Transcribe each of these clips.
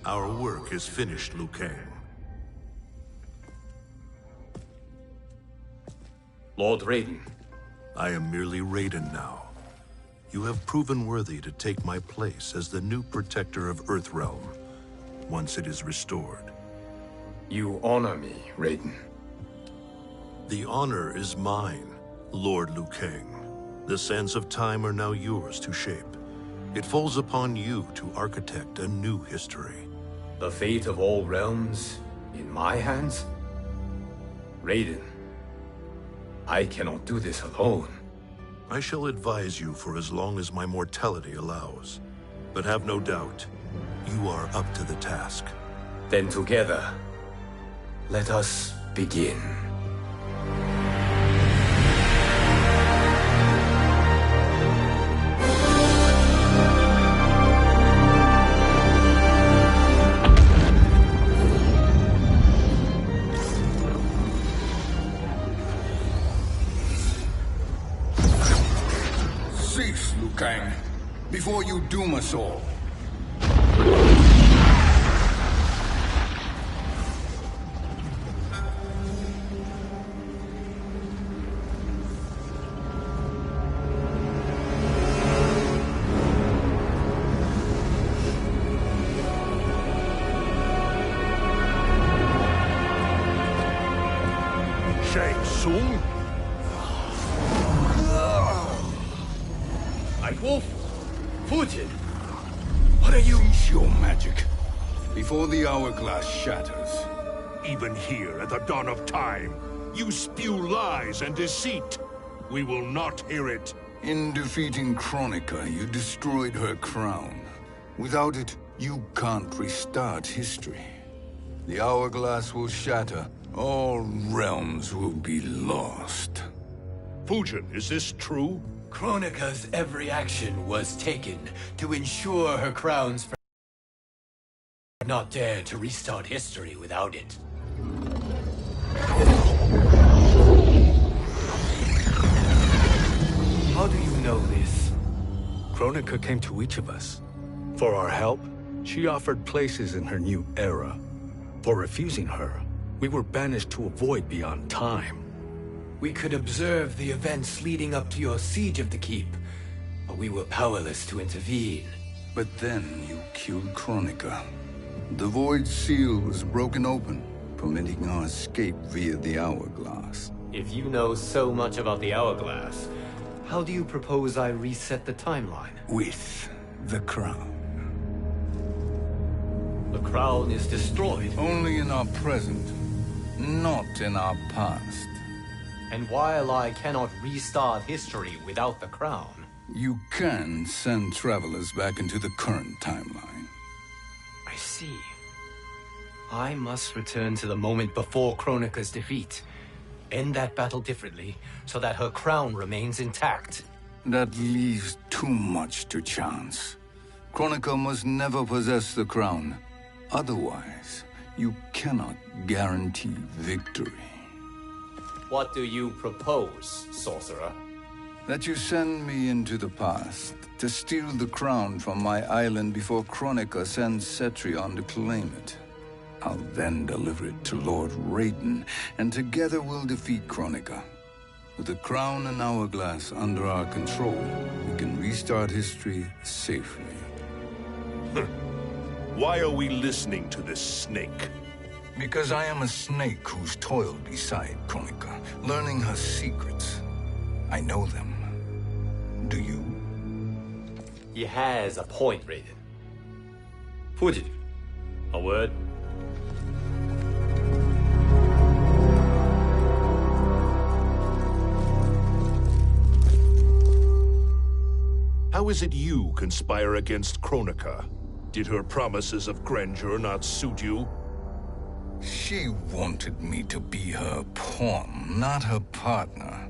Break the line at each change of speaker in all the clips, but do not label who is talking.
Our work is finished, Liu Kang.
Lord Raiden.
I am merely Raiden now. You have proven worthy to take my place as the new protector of Earthrealm, once it is restored.
You honor me, Raiden.
The honor is mine, Lord Liu Kang. The sands of time are now yours to shape. It falls upon you to architect a new history.
The fate of all realms in my hands? Raiden, I cannot do this alone.
I shall advise you for as long as my mortality allows. But have no doubt, you are up to the task.
Then together, let us begin.
Cease, Liu Kang, before you doom us all.
Shang Tsung?
Wolf, Fujin, what are you?
Cease your magic, before the hourglass shatters.
Even here at the dawn of time, you spew lies and deceit. We will not hear it.
In defeating Kronika, you destroyed her crown. Without it, you can't restart history. The hourglass will shatter. All realms will be lost.
Fujin, is this true?
Kronika's every action was taken to ensure her crown's not dare to restart history without it. How do you know this?
Kronika came to each of us. For our help, she offered places in her new era. For refusing her, we were banished to a void beyond time.
We could observe the events leading up to your siege of the keep, but we were powerless to intervene.
But then you killed Kronika. The Void Seal was broken open, permitting our escape via the hourglass.
If you know so much about the hourglass, how do you propose I reset the timeline?
With the crown.
The crown is destroyed.
Only in our present, not in our past.
And while I cannot restart history without the crown...
You can send travelers back into the current timeline.
I see. I must return to the moment before Kronika's defeat. End that battle differently, so that her crown remains intact.
That leaves too much to chance. Kronika must never possess the crown. Otherwise, you cannot guarantee victory.
What do you propose, sorcerer?
That you send me into the past to steal the crown from my island before Kronika sends Cetrion to claim it. I'll then deliver it to Lord Raiden, and together we'll defeat Kronika. With the crown and hourglass under our control, we can restart history safely.
Why are we listening to this snake?
Because I am a snake who's toiled beside Kronika, learning her secrets. I know them. Do you?
He has a point, Raiden. Fujin, a word?
How is it you conspire against Kronika? Did her promises of grandeur not suit you?
She wanted me to be her pawn, not her partner.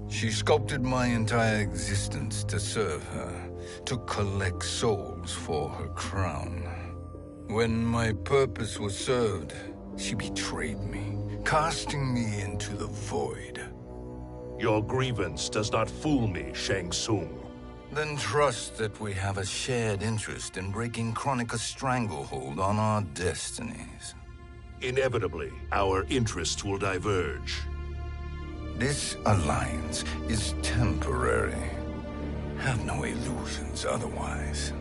She sculpted my entire existence to serve her, to collect souls for her crown. When my purpose was served, she betrayed me, casting me into the void.
Your grievance does not fool me, Shang Tsung.
Then trust that we have a shared interest in breaking Kronika's stranglehold on our destinies.
Inevitably, our interests will diverge.
This alliance is temporary. Have no illusions otherwise.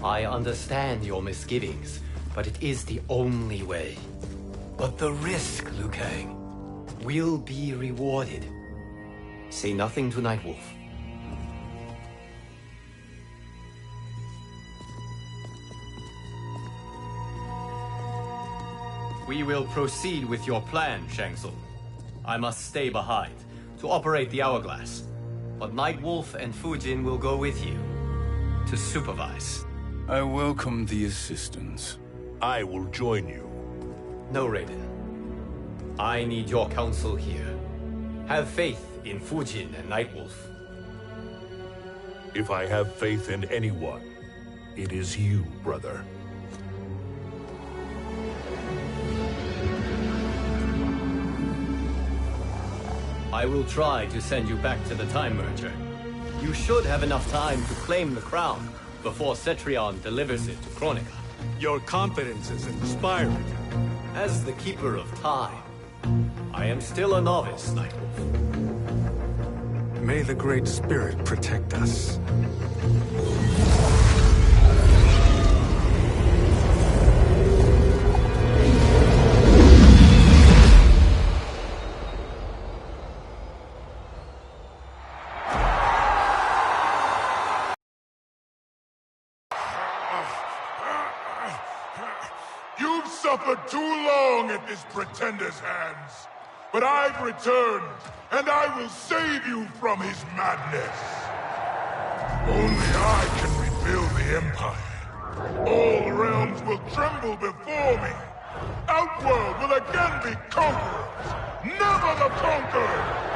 I understand your misgivings, but it is the only way. But the risk, Liu Kang, will be rewarded. Say nothing to Nightwolf. We will proceed with your plan, Shang Tsung. I must stay behind to operate the Hourglass. But Nightwolf and Fujin will go with you to supervise.
I welcome the assistance.
I will join you.
No, Raiden. I need your counsel here. Have faith in Fujin and Nightwolf.
If I have faith in anyone, it is you, brother.
I will try to send you back to the Time Merger. You should have enough time to claim the crown before Cetrion delivers it to Kronika.
Your confidence is inspiring.
As the Keeper of Time, I am still a novice, Nightwolf.
May the Great Spirit protect us.
You've suffered too long at this pretender's hands. But I've returned, and I will save you from his madness. Only I can rebuild the Empire. All realms will tremble before me. Outworld will again be conquerors, never the conquered!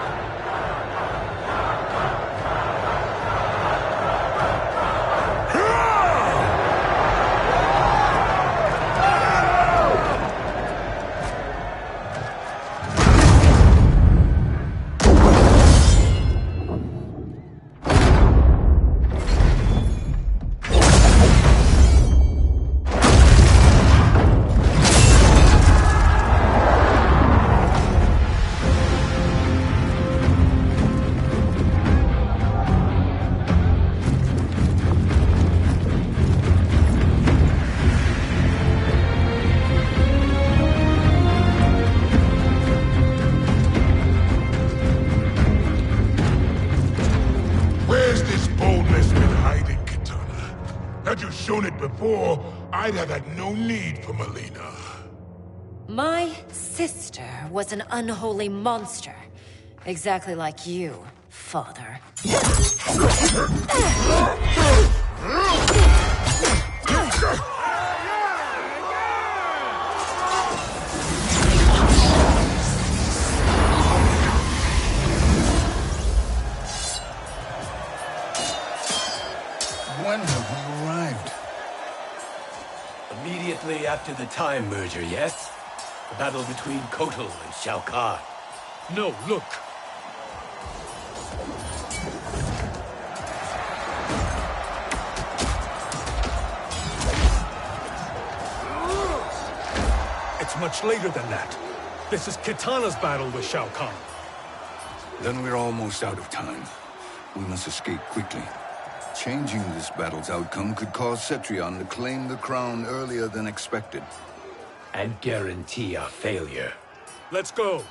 Had you shown it before, I'd have had no need for Melina.
My sister was an unholy monster. Exactly like you, father.
When have we arrived?
Immediately after the Time Merger, yes? The battle between Kotal and Shao Kahn.
No, look. It's much later than that. This is Kitana's battle with Shao Kahn.
Then we're almost out of time. We must escape quickly. Changing this battle's outcome could cause Cetrion to claim the crown earlier than expected.
And guarantee our failure.
Let's go.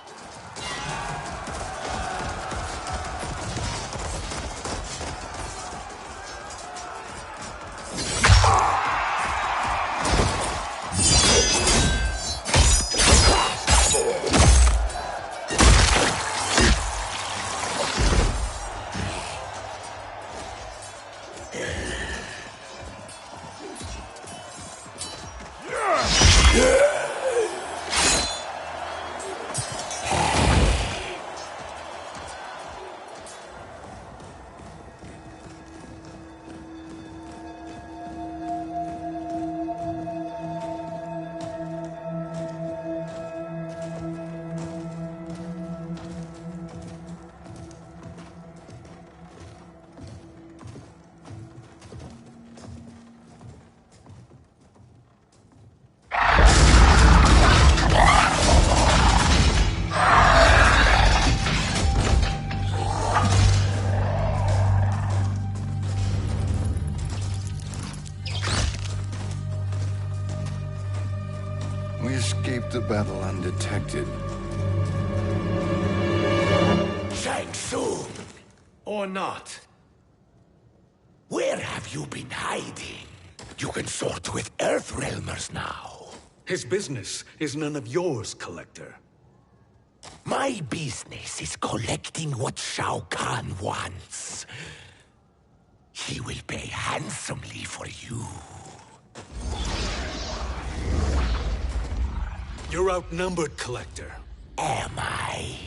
We escaped the battle undetected.
Shang Tsung!
Or not.
Where have you been hiding? You can sort with Earthrealmers now.
His business is none of yours, Collector.
My business is collecting what Shao Kahn wants. He will pay handsomely for you.
You're outnumbered, Collector.
Am I?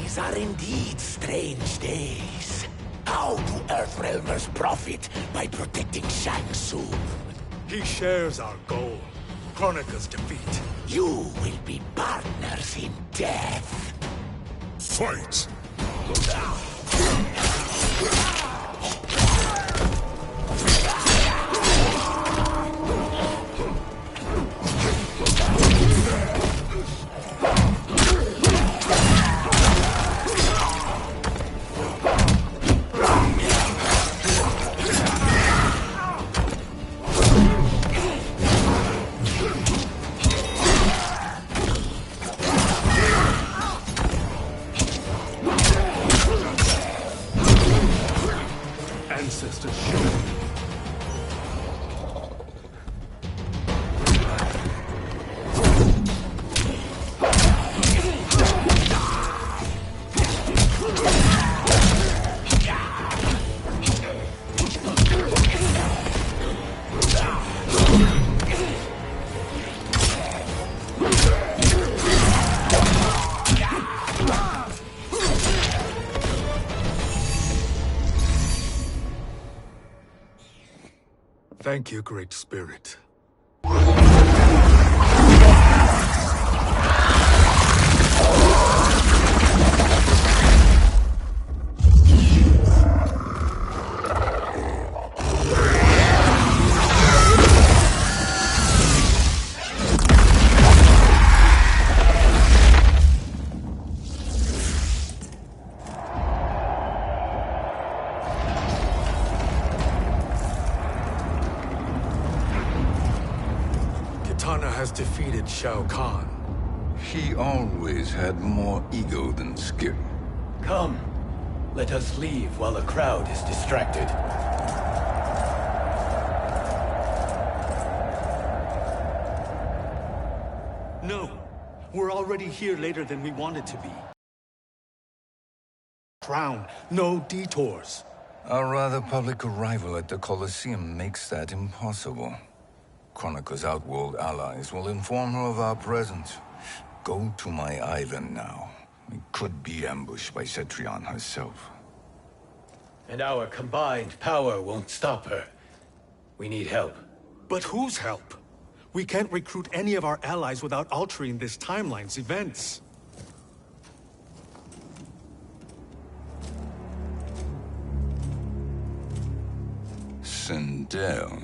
These are indeed strange days. How do Earthrealmers profit by protecting Shang Tsung?
He shares our goal. Kronika's defeat.
You will be partners in death.
Fight!
Ancestors show. Thank you, Great Spirit. Kitana has defeated Shao Kahn.
He always had more ego than skill.
Come, let us leave while the crowd is distracted.
No, we're already here later than we wanted to be. Crown, no detours.
Our rather public arrival at the Colosseum makes that impossible. Kronika's outworld allies will inform her of our presence. Go to my island now. We could be ambushed by Cetrion herself.
And our combined power won't stop her. We need help.
But whose help? We can't recruit any of our allies without altering this timeline's events.
Sindel,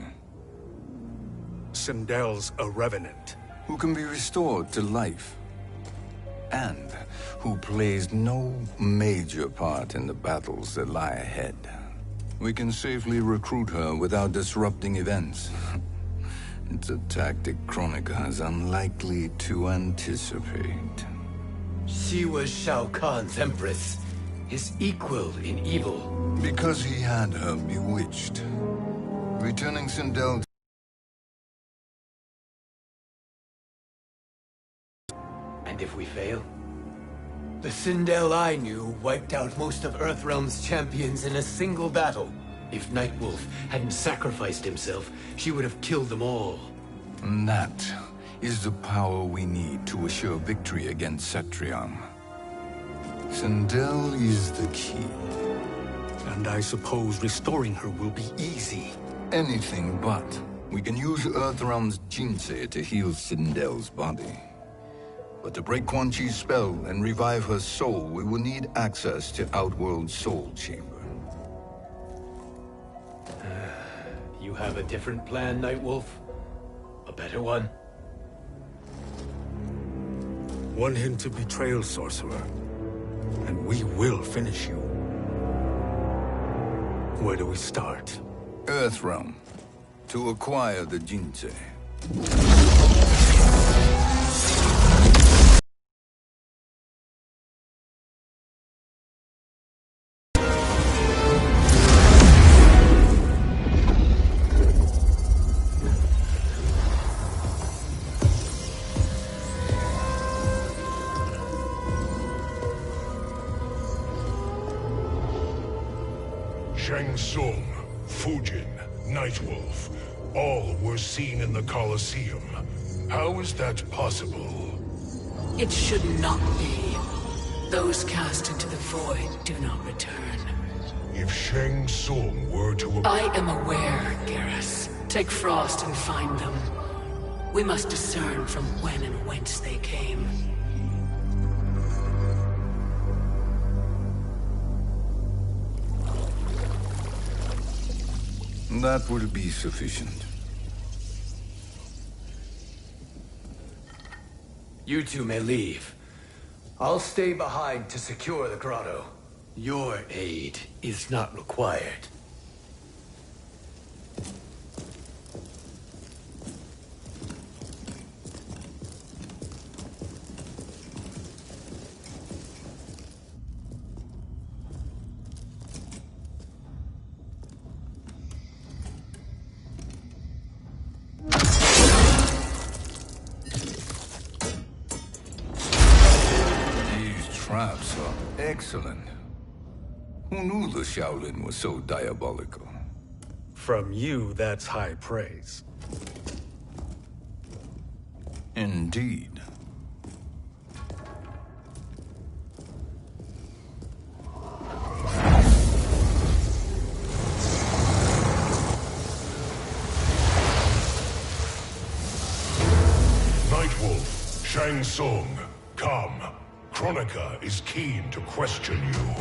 Sindel's a revenant.
who can be restored to life, and who plays no major part in the battles that lie ahead. We can safely recruit her without disrupting events. It's a tactic Kronika is unlikely to anticipate.
She was Shao Kahn's empress, his equal in evil.
Because he had her bewitched. Returning Sindel.
And if we fail? The Sindel I knew wiped out most of Earthrealm's champions in a single battle. If Nightwolf hadn't sacrificed himself, she would have killed them all.
And that is the power we need to assure victory against Cetrion. Sindel is the key.
And I suppose restoring her will be easy.
Anything but. We can use Earthrealm's Jinsei to heal Sindel's body. But to break Quan Chi's spell and revive her soul, we will need access to Outworld's Soul Chamber.
You have a different plan, Nightwolf? A better one?
One hint to betrayal, sorcerer, and we will finish you. Where do we start?
Earthrealm. To acquire the Jinsei.
Shang Tsung, Fujin, Nightwolf, all were seen in the Colosseum. How is that possible?
It should not be. Those cast into the void do not return.
If Shang Tsung were to...
I am aware, Garrus. Take Frost and find them. We must discern from when and whence they came.
That will be sufficient.
You two may leave. I'll stay behind to secure the grotto. Your aid is not required.
Traps are excellent. Who knew the Shaolin was so diabolical?
From you, that's high praise.
Indeed.
Nightwolf, Shang Tsung, come. Kronika is keen to question you.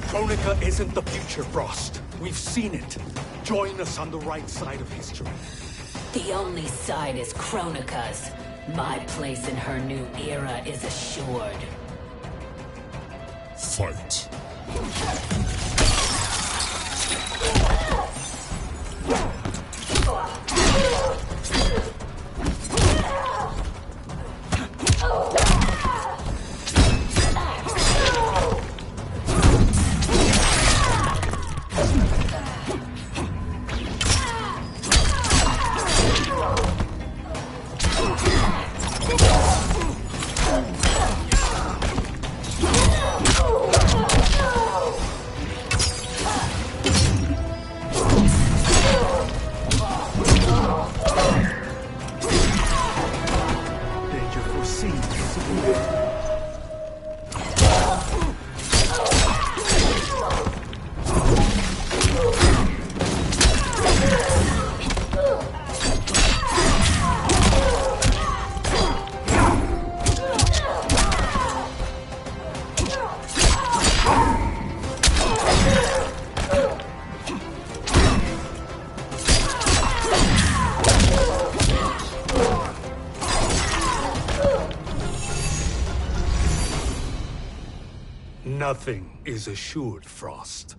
Kronika isn't the future, Frost. We've seen it. Join us on the right side of history.
The only side is Kronika's. My place in her new era is assured.
Fight.
Nothing is assured, Frost.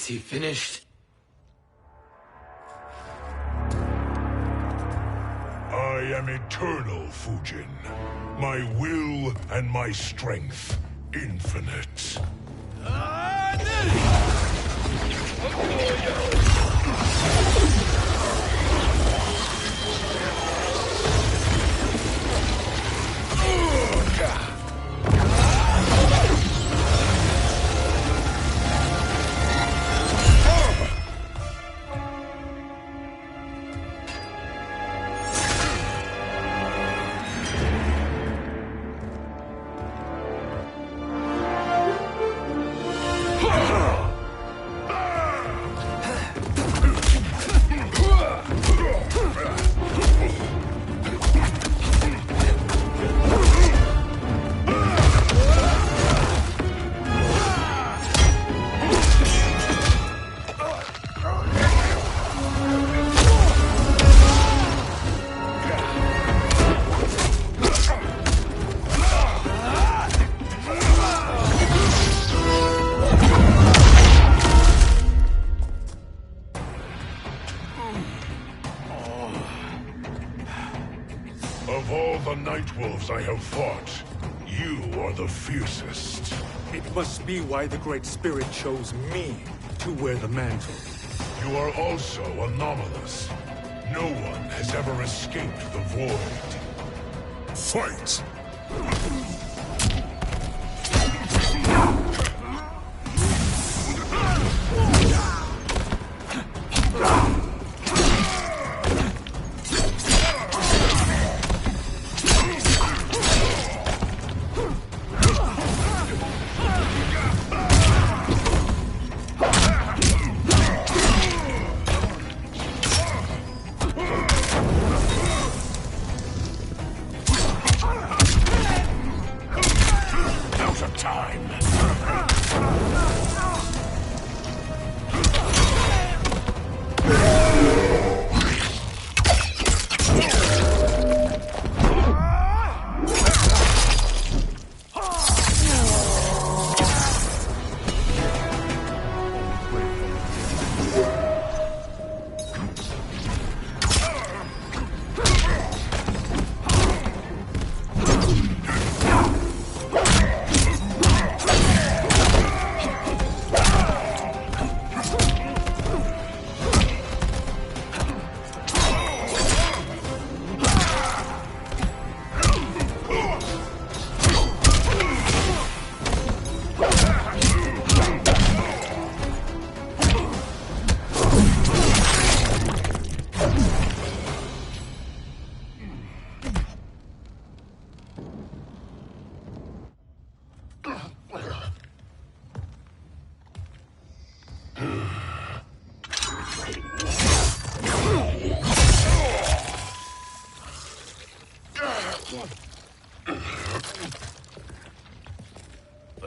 Is he finished?
I am eternal, Fujin. My will and my strength, infinite. Of all the Nightwolves I have fought, you are the fiercest.
It must be why the Great Spirit chose me to wear the mantle.
You are also anomalous. No one has ever escaped the void. Fight!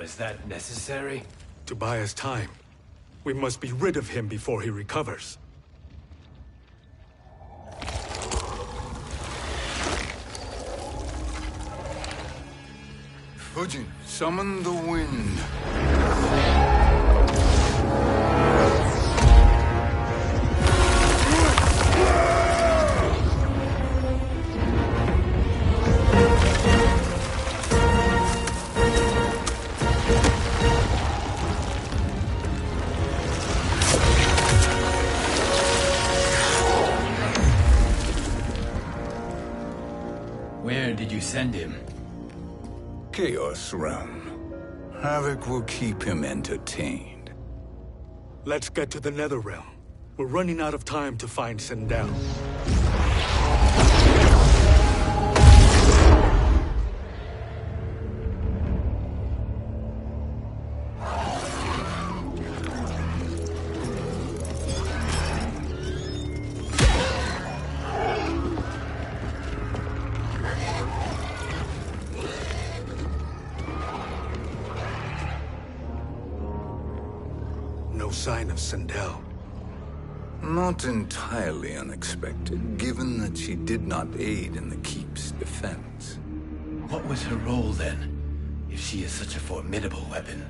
Was that necessary?
To buy us time. We must be rid of him before he recovers.
Fujin, summon the wind.
Where did you send him?
Chaos Realm. Havoc will keep him entertained.
Let's get to the Netherrealm. We're running out of time to find Sindel. No sign of Sindel.
Not entirely unexpected, given that she did not aid in the Keep's defense.
What was her role then, if she is such a formidable weapon?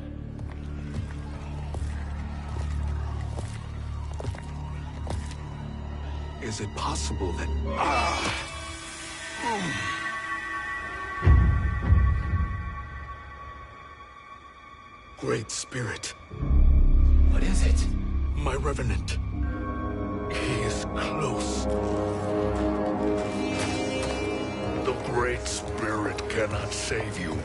Is it possible that... Great Spirit.
What is it?
My Revenant. He is close.
The Great Spirit cannot save you.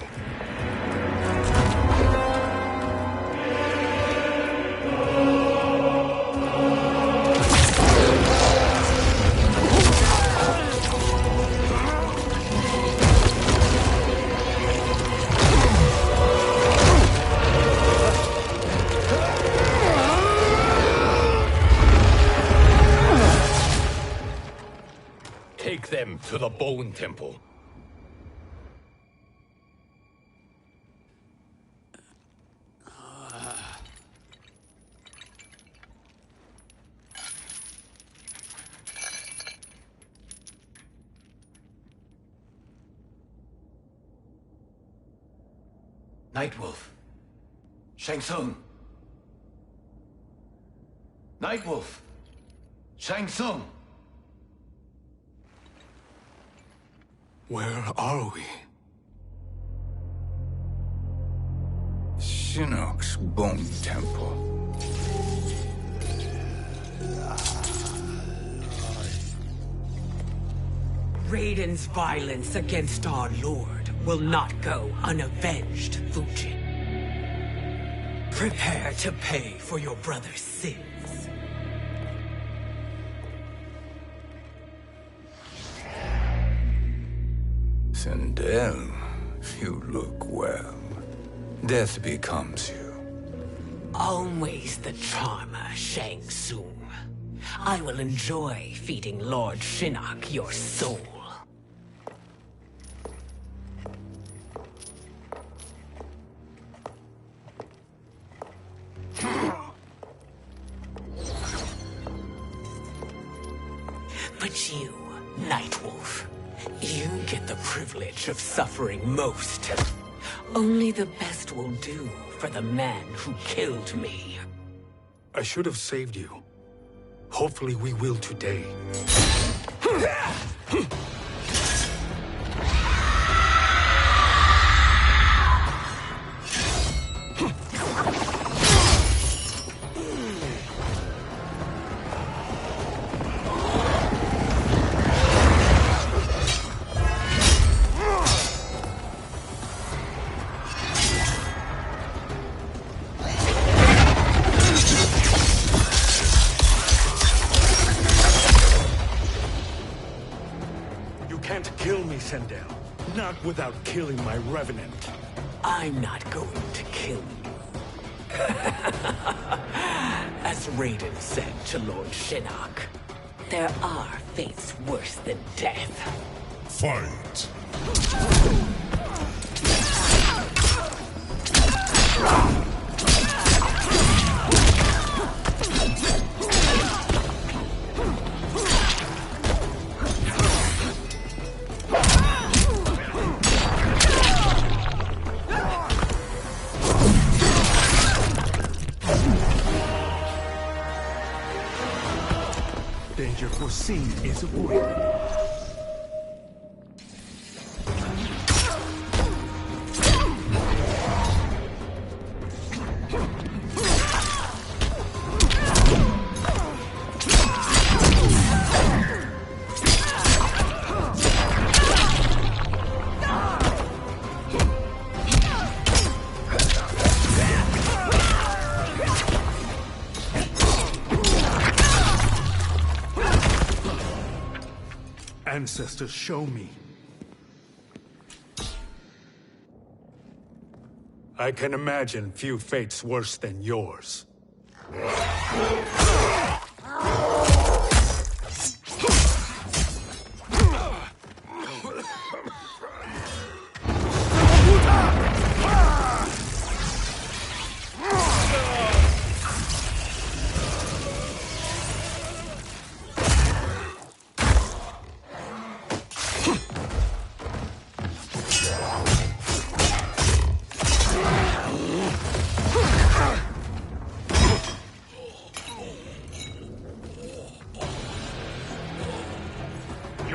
Take them to the Bone Temple.
Nightwolf. Shang Tsung. Nightwolf. Shang Tsung.
Where are we?
Shinnok's Bone Temple.
Raiden's violence against our Lord will not go unavenged, Fujin. Prepare to pay for your brother's sins.
Sindel, you look well. Death becomes you.
Always the charmer, Shang Tsung. I will enjoy feeding Lord Shinnok your soul. But you, Nightwolf, you get the privilege of suffering most. Only the best will do for the man who killed me.
I should have saved you. Hopefully we will today. Not without killing my Revenant.
I'm not going to kill you. As Raiden said to Lord Shinnok, there are fates worse than death.
Fight!
Danger foreseen is avoided. Ancestors, show me. I can imagine few fates worse than yours.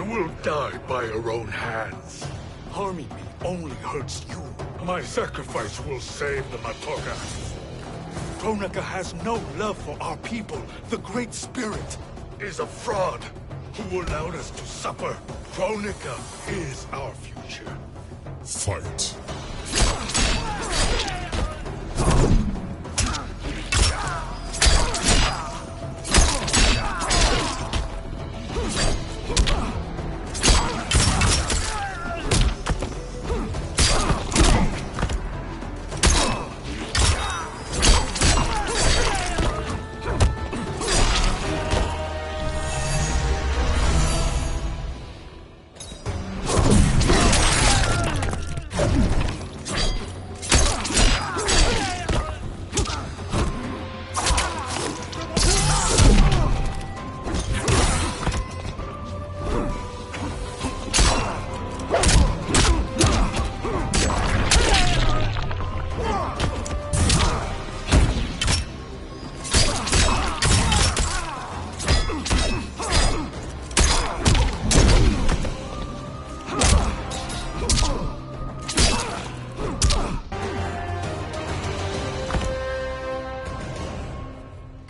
will die by your own hands. Harming me only hurts you. My sacrifice will save the Matoka. Kronika has no love for our people. The Great Spirit is a fraud who allowed us to suffer. Kronika is our future.
Fight.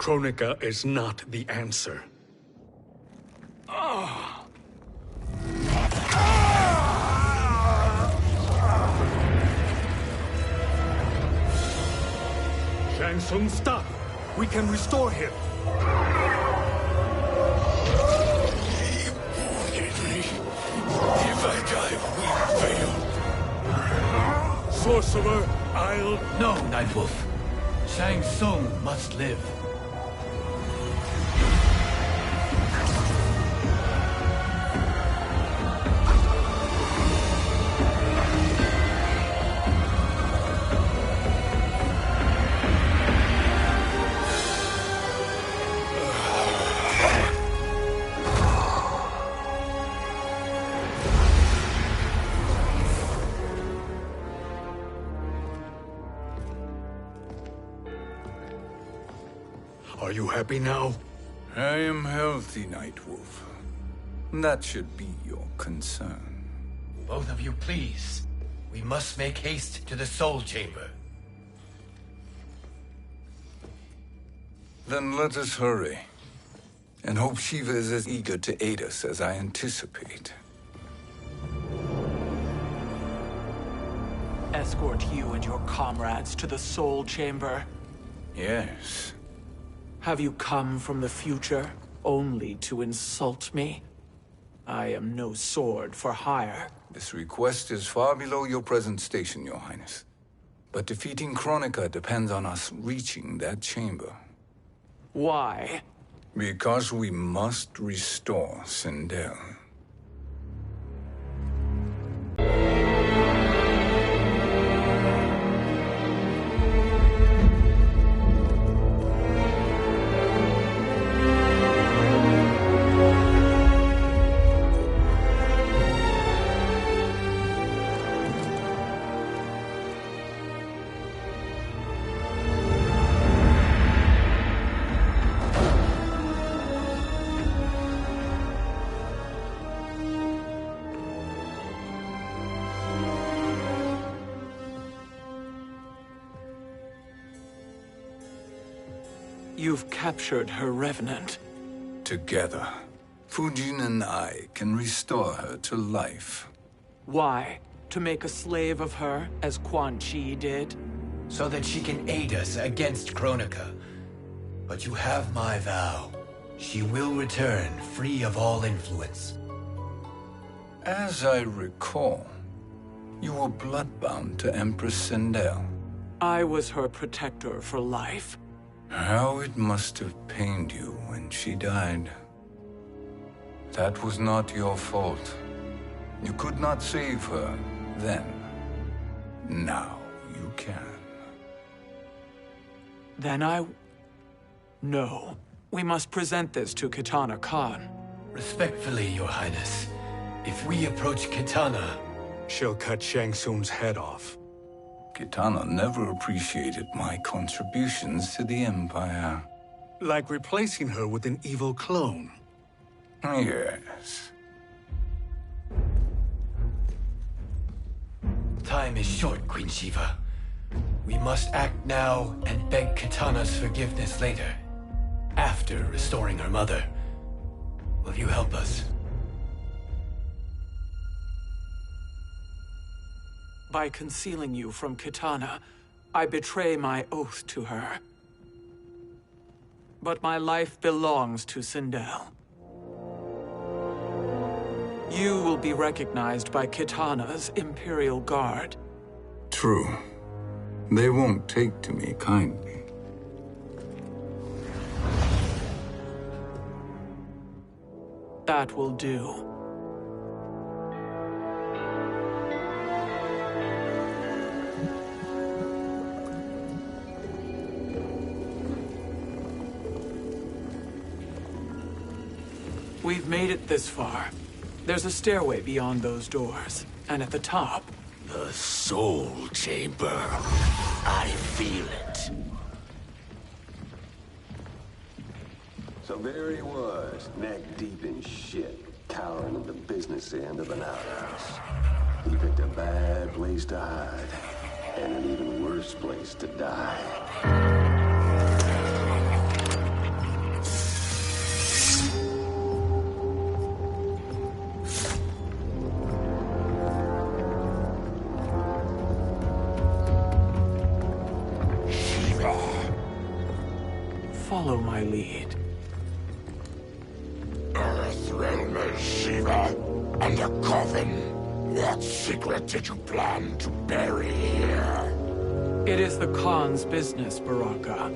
Kronika is not the answer. Shang Tsung, stop! We can restore him!
He wounded me. If I die, we fail.
Sorcerer, I'll...
No, Nightwolf. Shang Tsung must live.
Are you happy now?
I am healthy, Nightwolf. That should be your concern.
Both of you, please. We must make haste to the Soul Chamber.
Then let us hurry. And hope Shiva is as eager to aid us as I anticipate.
Escort you and your comrades to the Soul Chamber.
Yes.
Have you come from the future only to insult me? I am no sword for hire.
This request is far below your present station, Your Highness. But defeating Kronika depends on us reaching that chamber.
Why?
Because we must restore Sindel.
You've captured her revenant.
Together, Fujin and I can restore her to life.
Why? To make a slave of her, as Quan Chi did?
So that she can aid us against Kronika. But you have my vow. She will return free of all influence.
As I recall, you were bloodbound to Empress Sindel.
I was her protector for life.
How it must have pained you when she died. That was not your fault. You could not save her then. Now you can.
Then No. We must present this to Kitana Khan.
Respectfully, Your Highness, if we approach Kitana...
She'll cut Shang Tsung's head off.
Kitana never appreciated my contributions to the Empire.
Like replacing her with an evil clone.
Yes.
Time is short, Queen Shiva. We must act now and beg Kitana's forgiveness later. After restoring her mother. Will you help us?
By concealing you from Kitana, I betray my oath to her. But my life belongs to Sindel. You will be recognized by Kitana's Imperial Guard.
True. They won't take to me kindly.
That will do. We've made it this far. There's a stairway beyond those doors, and at the top...
The Soul Chamber. I feel it.
So there he was, neck deep in shit, cowering at the business end of an outhouse. He picked a bad place to hide, and an even worse place to die.
Follow my lead.
Earthrealmer Shiva, and a coffin. What secret did you plan to bury here?
It is the Khan's business, Baraka.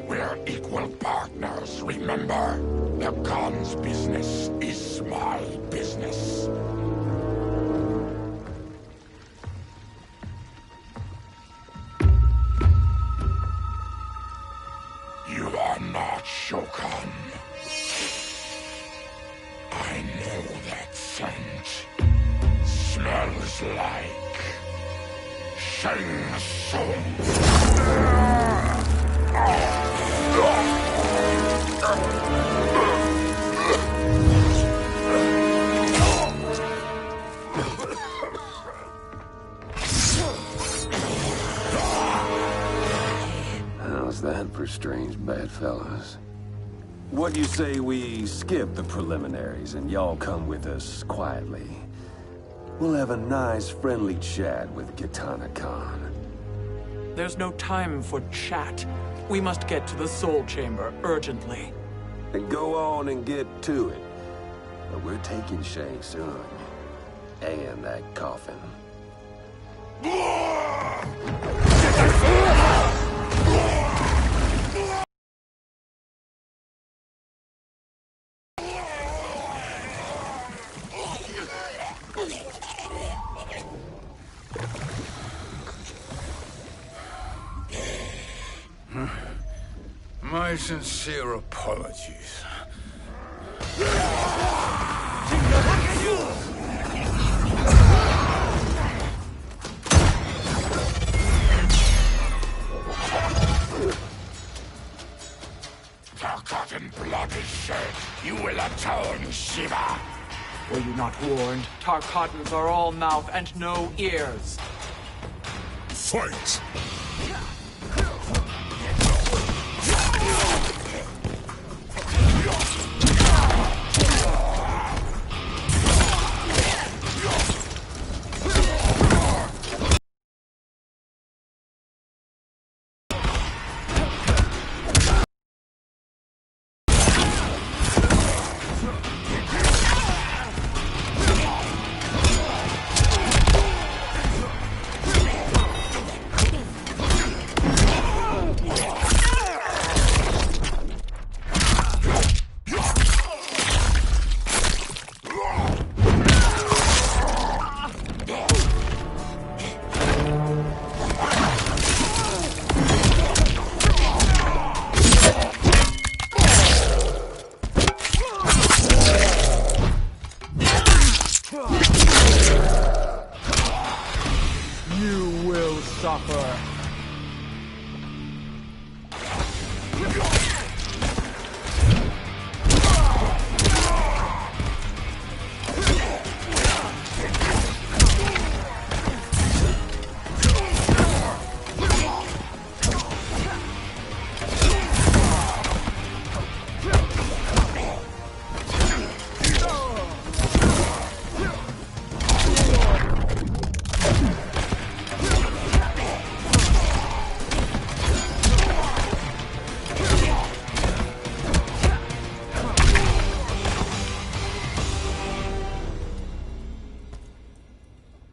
We're equal partners, remember? The Khan's business is my business. You are not Shokan. I know that scent. Smells like... Shang Tsung.
How's that for strange bedfellows? What do you say we skip the preliminaries and y'all come with us quietly? We'll have a nice, friendly chat with Kitana Khan.
There's no time for chat. We must get to the Soul Chamber urgently.
Then go on and get to it. But we're taking Shang Tsung. And that coffin.
My sincere apologies.
Tarkatan blood is shed. You will atone, Shiva.
Were you not warned? Tarkatans are all mouth and no ears.
Fight!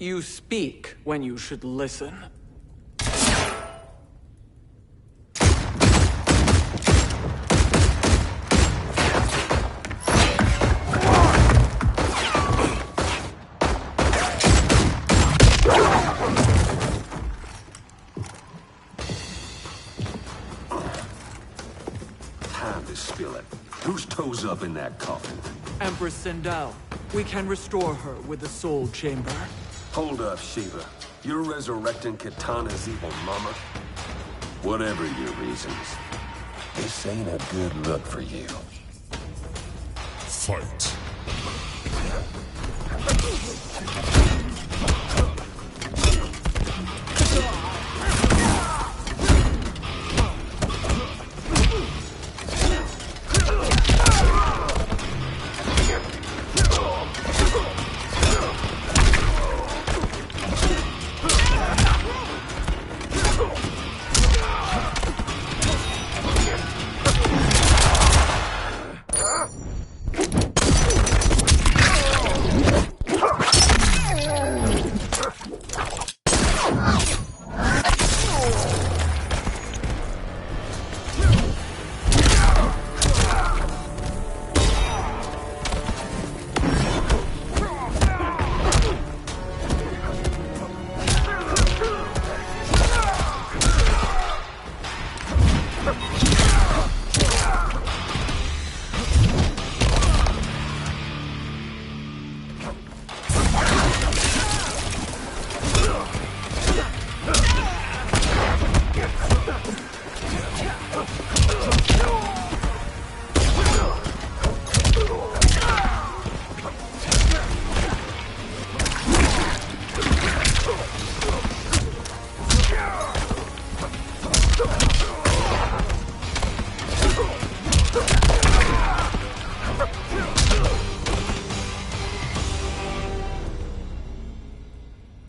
You speak when you should listen.
Time to spill it. Whose toes up in that coffin?
Empress Sindel. We can restore her with the Soul Chamber.
Hold up, Shiva. You're resurrecting Kitana's evil mama? Whatever your reasons, this ain't a good look for you.
Fight.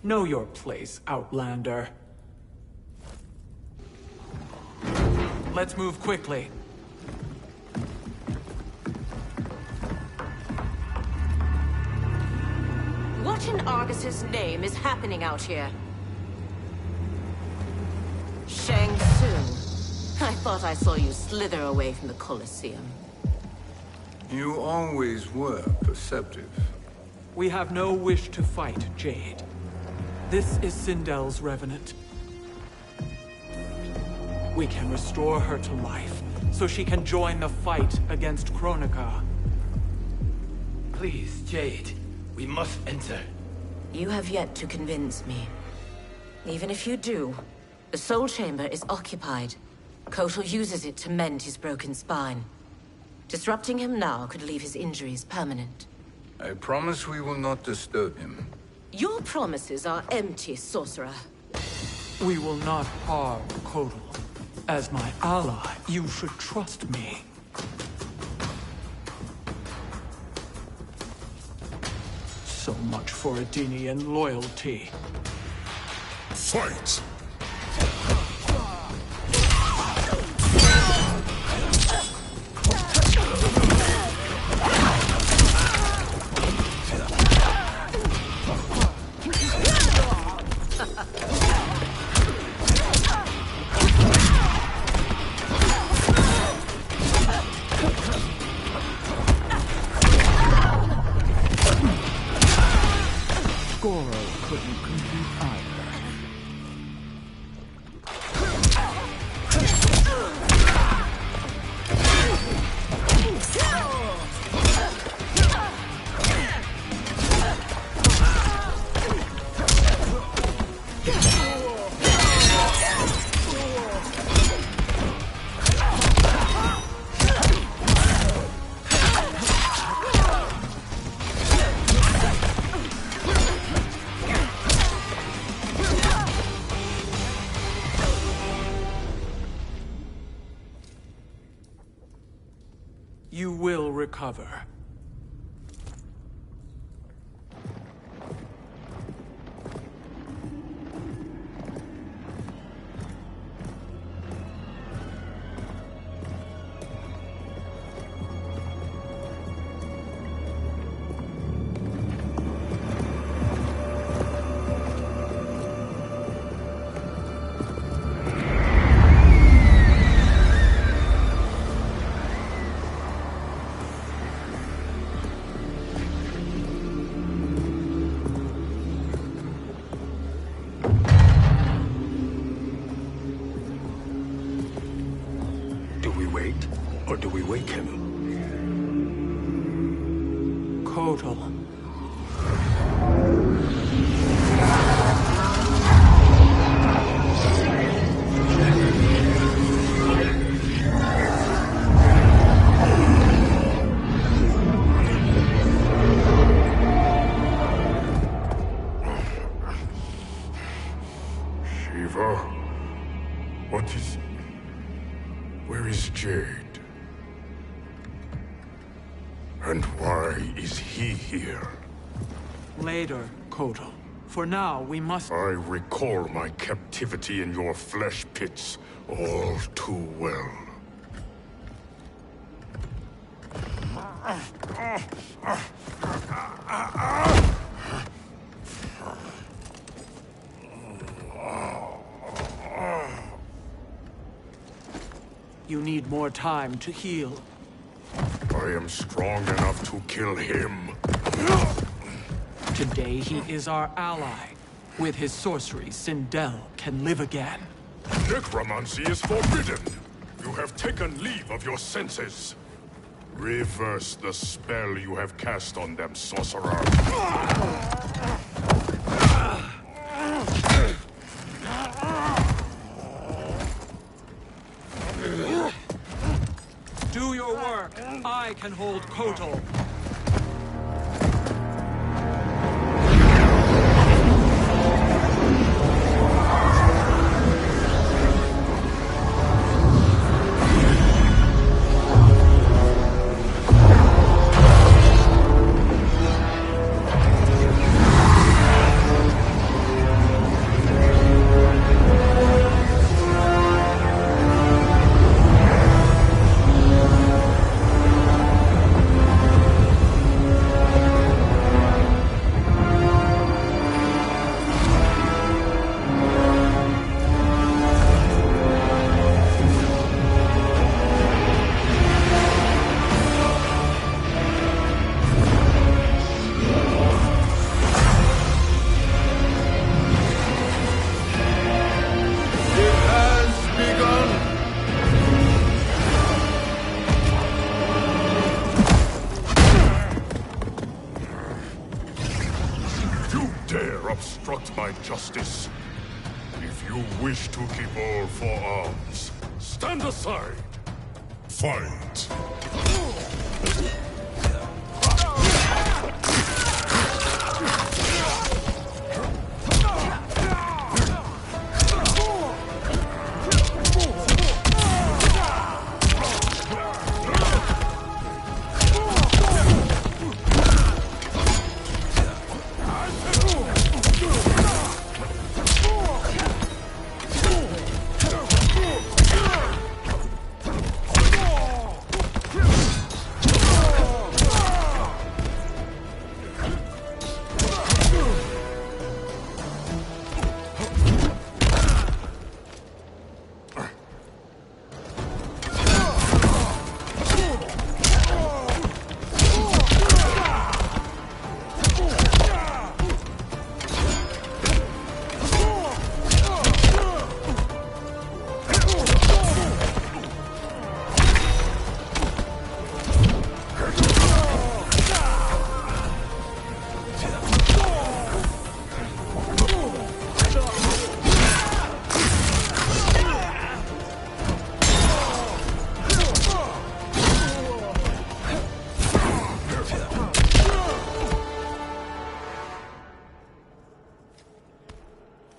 Know your place, Outlander. Let's move quickly.
What in Argus's name is happening out here? Shang Tsung. I thought I saw you slither away from the Colosseum.
You always were perceptive.
We have no wish to fight, Jade. This is Sindel's Revenant. We can restore her to life, so she can join the fight against Kronika.
Please, Jade. We must enter.
You have yet to convince me. Even if you do, the Soul Chamber is occupied. Kotal uses it to mend his broken spine. Disrupting him now could leave his injuries permanent.
I promise we will not disturb him.
Your promises are empty, sorcerer.
We will not harm Kotal. As my ally, you should trust me. So much for Adenian loyalty.
Fight!
You will recover.
wake him.
Kotal.
Shiva? What is... Where is Jade? And why is he here?
Later, Kotal. For now, we must...
I recall my captivity in your flesh pits all too well.
You need more time to heal.
I am strong enough to kill him.
Today he is our ally. With his sorcery, Sindel can live again.
Necromancy is forbidden. You have taken leave of your senses. Reverse the spell you have cast on them, sorcerer.
Do your work. I can hold Kotal.
Obstruct my justice. If you wish to keep all four arms, stand aside. Fight.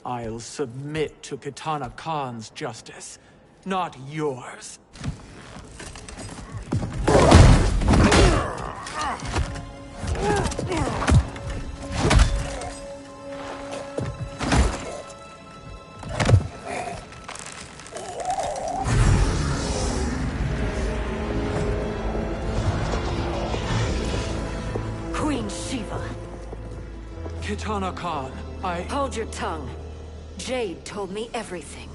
I'll submit to Kitana Khan's justice, not yours.
Queen Shiva.
Kitana Khan,
Hold your tongue. Jade told me everything.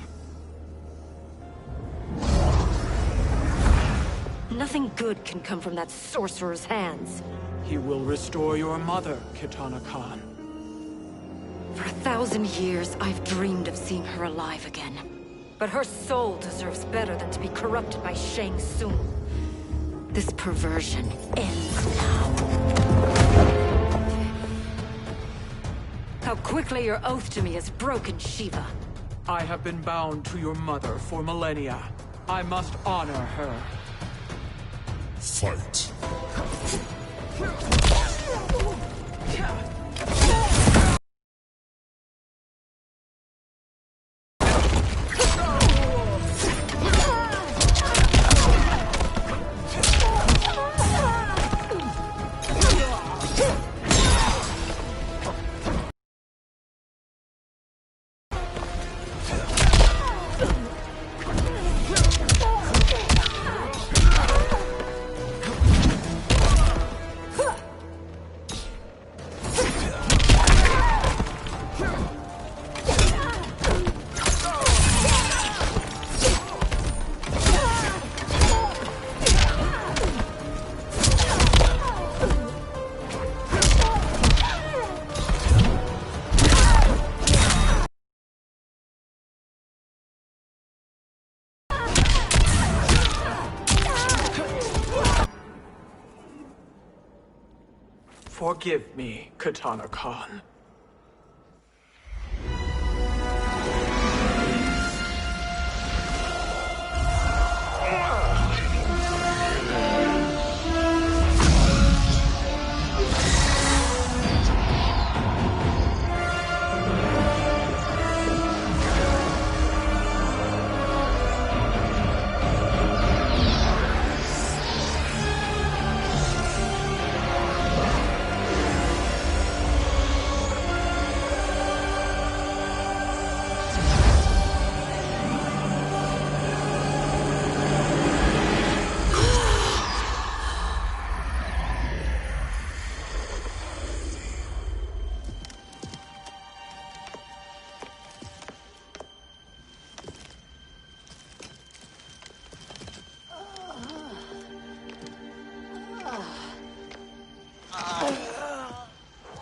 Nothing good can come from that sorcerer's hands.
He will restore your mother, Kitana Khan.
For 1,000 years, I've dreamed of seeing her alive again. But her soul deserves better than to be corrupted by Shang Tsung. This perversion ends now. How quickly your oath to me has broken, Shiva.
I have been bound to your mother for millennia. I must honor her.
Fight.
Forgive me, Katana Khan.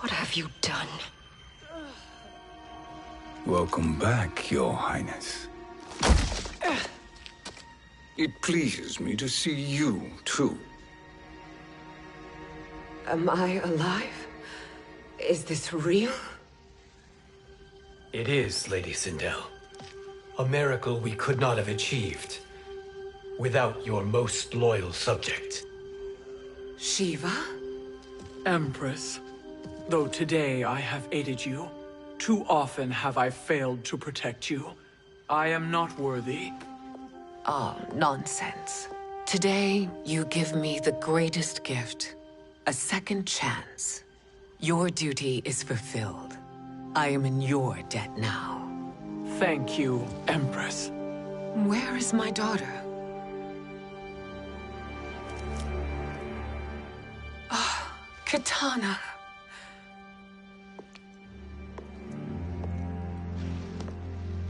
What have you done?
Welcome back, Your Highness. It pleases me to see you, too.
Am I alive? Is this real?
It is, Lady Sindel. A miracle we could not have achieved without your most loyal subject.
Shiva?
Empress, though today I have aided you, too often have I failed to protect you. I am not worthy.
Oh, nonsense. Today, you give me the greatest gift. A second chance. Your duty is fulfilled. I am in your debt now.
Thank you, Empress.
Where is my daughter? Ah, Katana.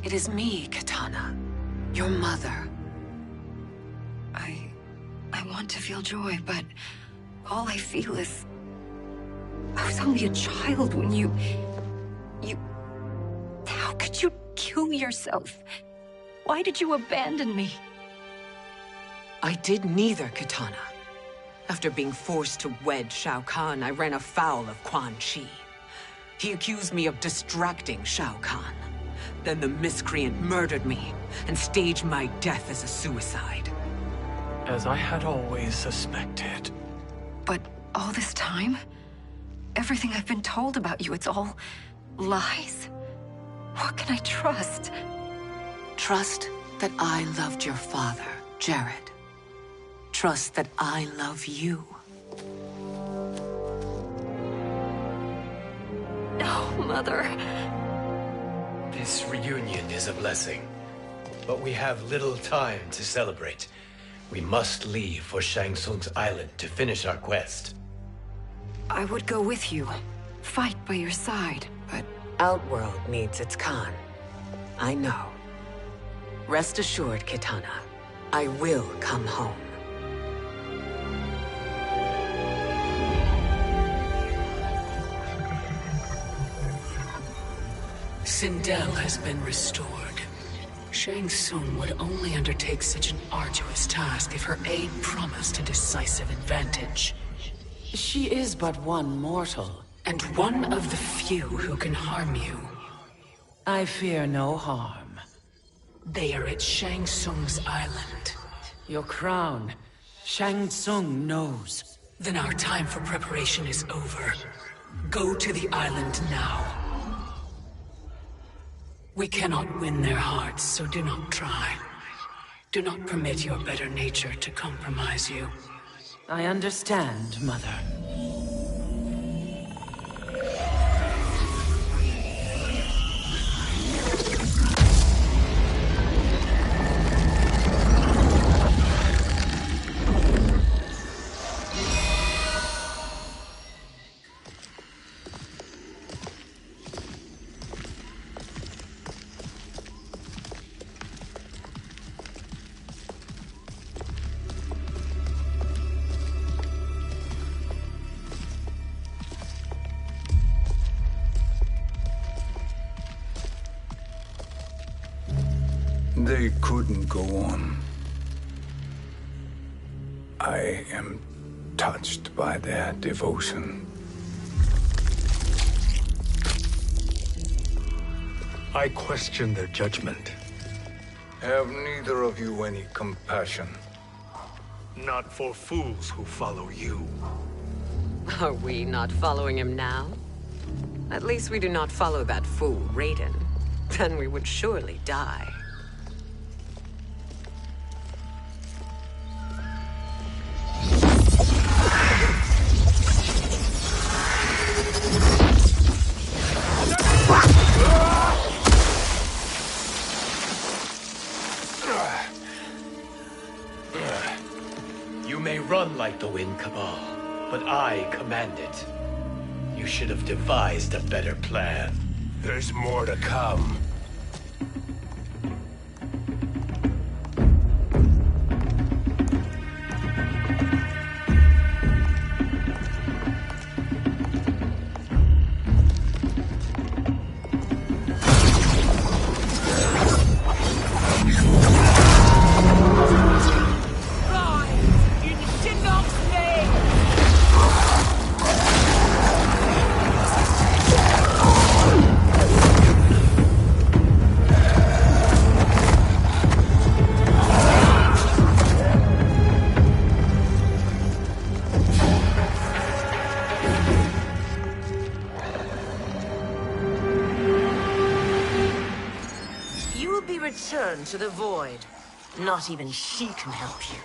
It is me, Katana. Your mother.
I want to feel joy, but all I feel is... I was only a child when you... How could you kill yourself? Why did you abandon me?
I did neither, Katana. After being forced to wed Shao Kahn, I ran afoul of Quan Chi. He accused me of distracting Shao Kahn. Then the miscreant murdered me and staged my death as a suicide.
As I had always suspected.
But all this time? Everything I've been told about you, it's all lies? What can I trust?
Trust that I loved your father, Jared. Trust that I love you.
No, Mother.
This reunion is a blessing, but we have little time to celebrate. We must leave for Shang Tsung's island to finish our quest.
I would go with you, fight by your side.
But Outworld needs its Khan. I know. Rest assured, Katana, I will come home. Sindel has been restored. Shang Tsung would only undertake such an arduous task if her aid promised a decisive advantage. She is but one mortal, and one of the few who can harm you.
I fear no harm.
They are at Shang Tsung's island.
Your crown. Shang Tsung knows.
Then our time for preparation is over. Go to the island now. We cannot win their hearts, so do not try. Do not permit your better nature to compromise you.
I understand, Mother.
They couldn't go on. I am touched by their devotion.
I question their judgment.
Have neither of you any compassion?
Not for fools who follow you.
Are we not following him now? At least we do not follow that fool, Raiden. Then we would surely die.
You may run like the wind, Cabal, but I command it. You should have devised a better plan.
There's more to come.
Return to the void. Not even she can help you.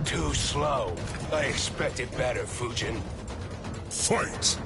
Too slow. I expected better, Fujin.
Fight!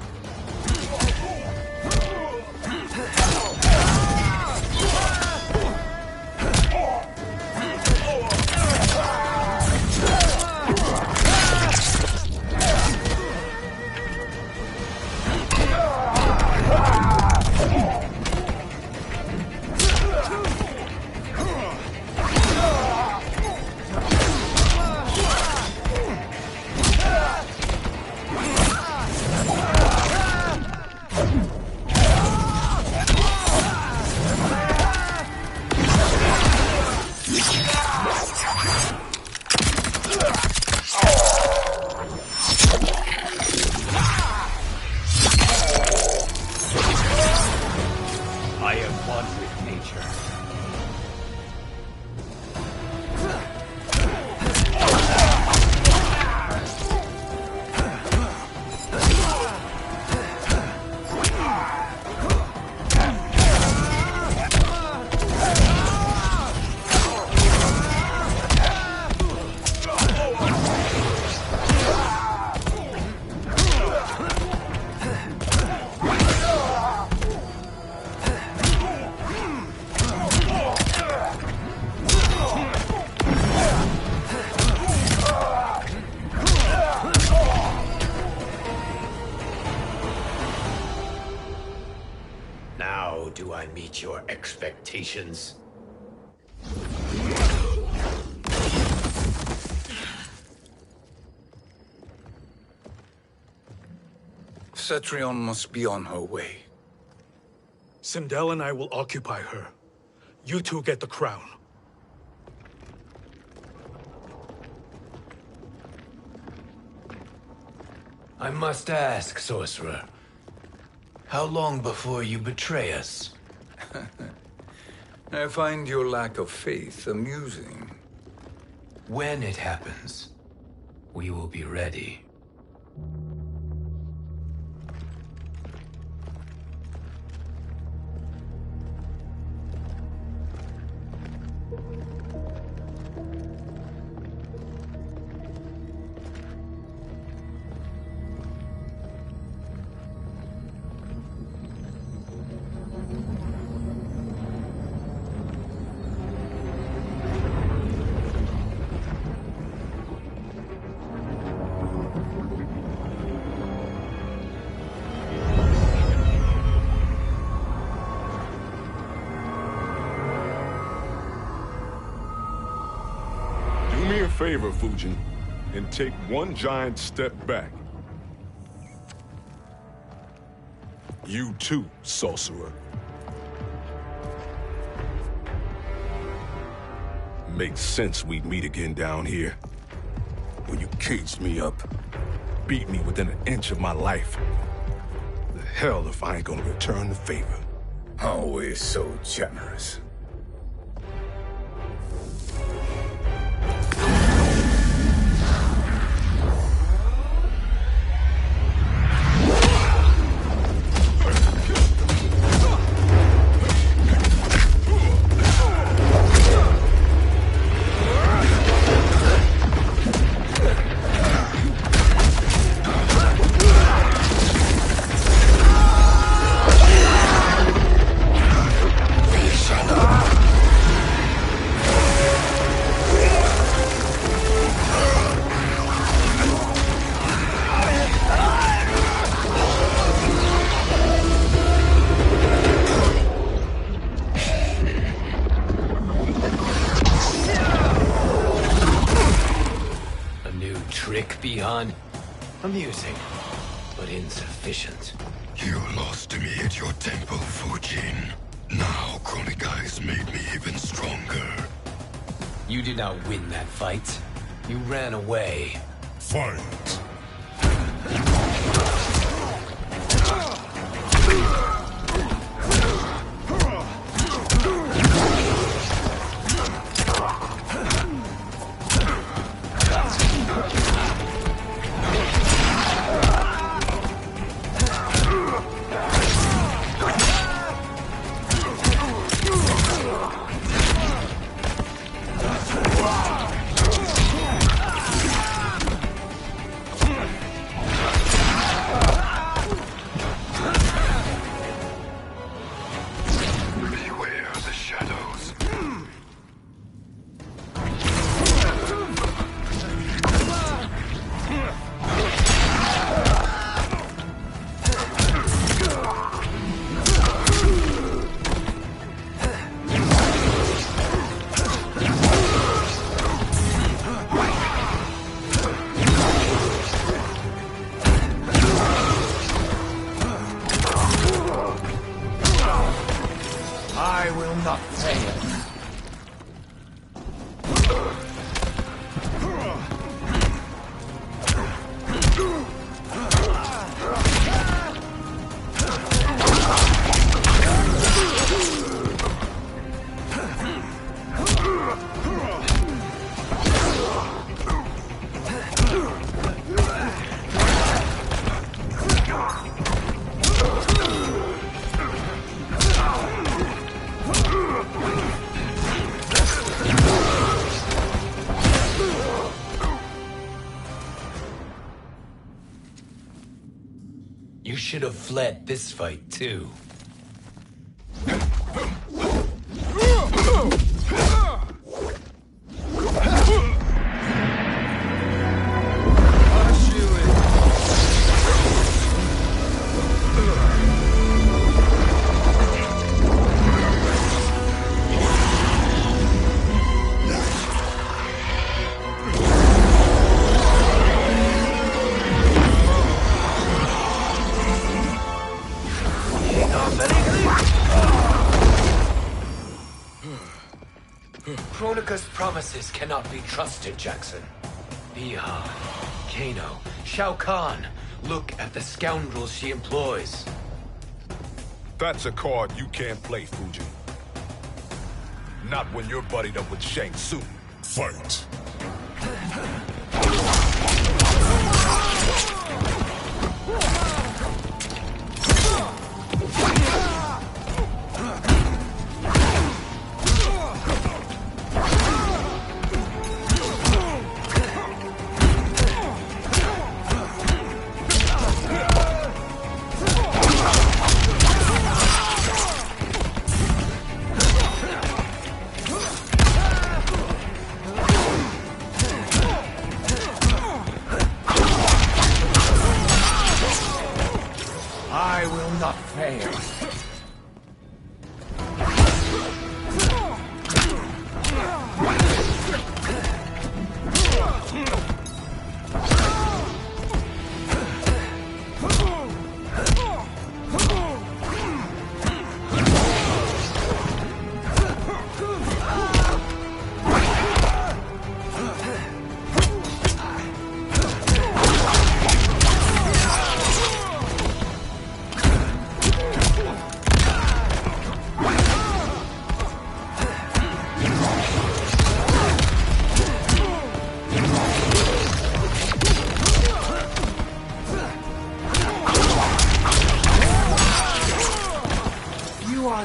I meet your expectations.
Cetrion must be on her way.
Sindel and I will occupy her. You two get the crown.
I must ask, sorcerer. How long before you betray us?
I find your lack of faith amusing.
When it happens, we will be ready.
Favor, Fujin, and take one giant step back. You too, sorcerer. Makes sense we'd meet again down here. When you caged me up, beat me within an inch of my life. The hell if I ain't gonna return the favor.
Always so generous.
Amusing, but insufficient.
You lost to me at your temple, Fujin. Now Kronika has made me even stronger.
You did not win that fight. You ran away.
Fight!
You should have fled this fight, too. promises cannot be trusted, Jackson. Bihan, Kano, Shao Kahn. Look at the scoundrels she employs.
That's a card you can't play, Fujin. Not when you're buddied up with Shang Tsung.
Fight.
I will not fail.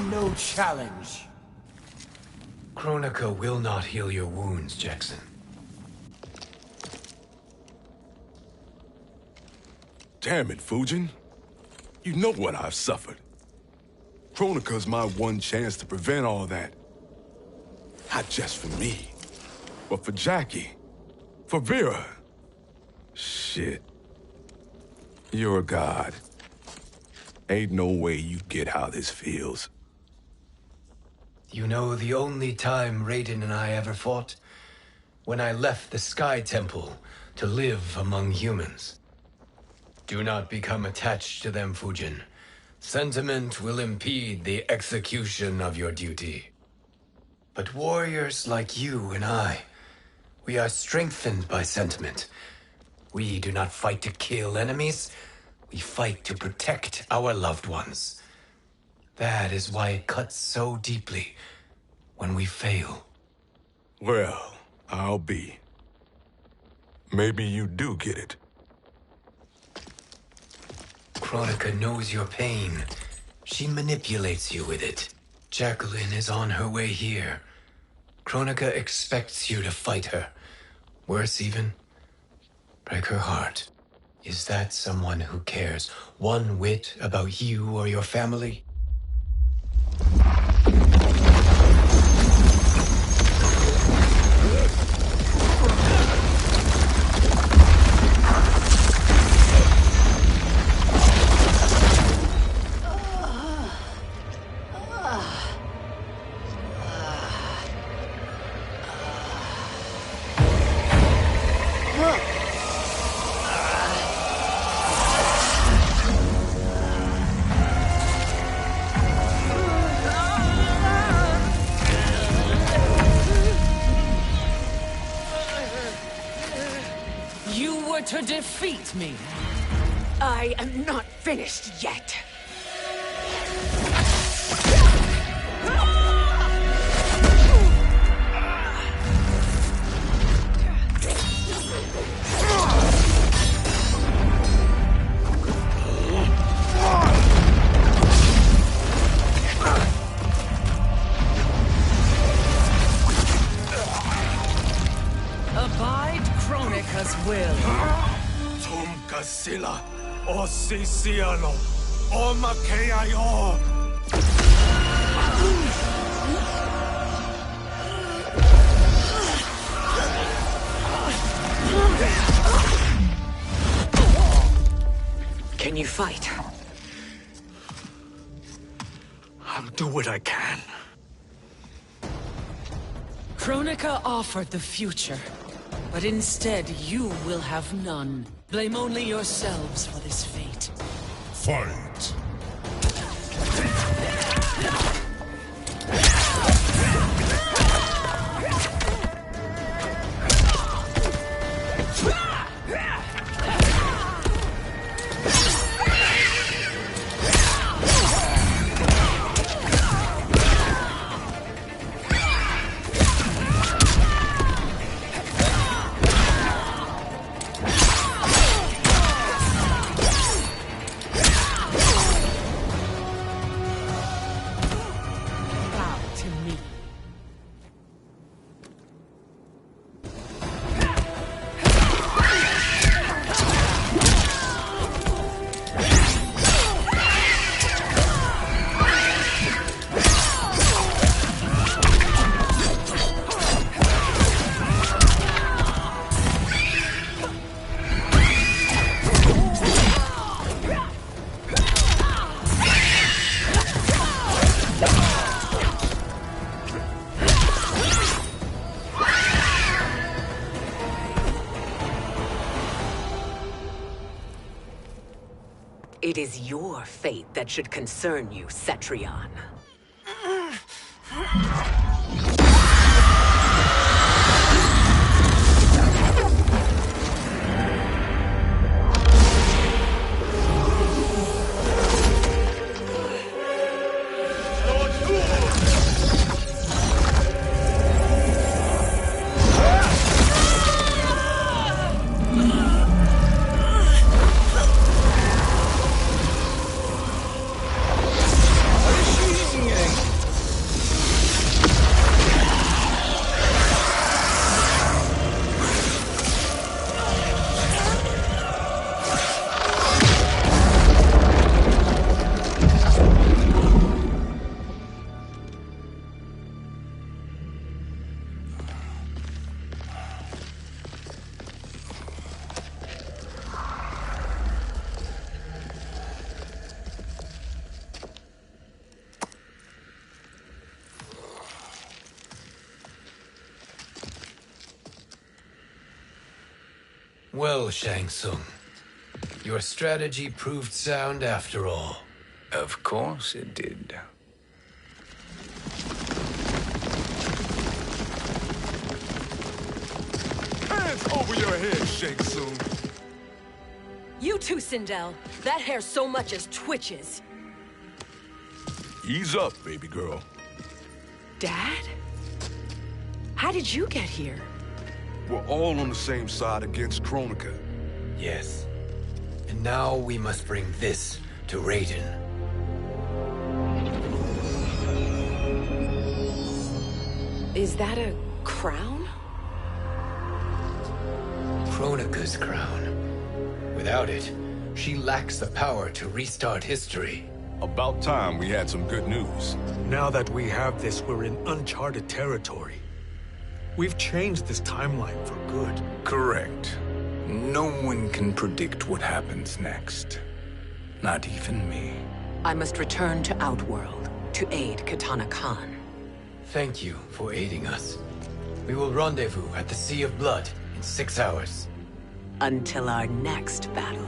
No challenge. Kronika will not heal your wounds, Jackson.
Damn it, Fujin. You know what I've suffered. Kronika's my one chance to prevent all that. Not just for me, but for Jackie, for Vera. Shit. You're a god. Ain't no way you get how this feels.
You know the only time Raiden and I ever fought? When I left the Sky Temple to live among humans. Do not become attached to them, Fujin. Sentiment will impede the execution of your duty. But warriors like you and I, we are strengthened by sentiment. We do not fight to kill enemies. We fight to protect our loved ones. That is why it cuts so deeply when we fail.
Well, I'll be. Maybe you do get it.
Kronika knows your pain. She manipulates you with it. Jacqueline is on her way here. Kronika expects you to fight her. Worse even, break her heart. Is that someone who cares one whit about you or your family?
To defeat me.
I am not finished yet.
Abide Kronika's will.
Sila, o Siciano, o Makeayo.
Can you fight?
I'll do what I can.
Kronika offered the future, but instead you will have none. Blame only yourselves for this fate.
Fight!
It is your fate that should concern you, Cetrion.
Well, Shang Tsung, your strategy proved sound after all.
Of course it did.
Hands over your head, Shang Tsung.
You too, Sindel. That hair so much as twitches.
Ease up, baby girl.
Dad? How did you get here?
We're all on the same side against Kronika.
Yes. And now we must bring this to Raiden.
Is that a crown?
Kronika's crown. Without it, she lacks the power to restart history.
About time we had some good news.
Now that we have this, we're in uncharted territory. We've changed this timeline for good.
Correct. No one can predict what happens next. Not even me.
I must return to Outworld to aid Katana Khan.
Thank you for aiding us. We will rendezvous at the Sea of Blood in 6 hours.
Until our next battle.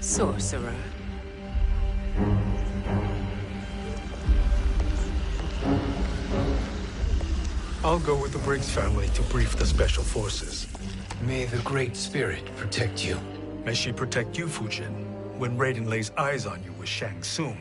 Sorcerer.
I'll go with the Briggs family to brief the Special Forces.
May the Great Spirit protect you.
May she protect you, Fujin, when Raiden lays eyes on you with Shang Tsung.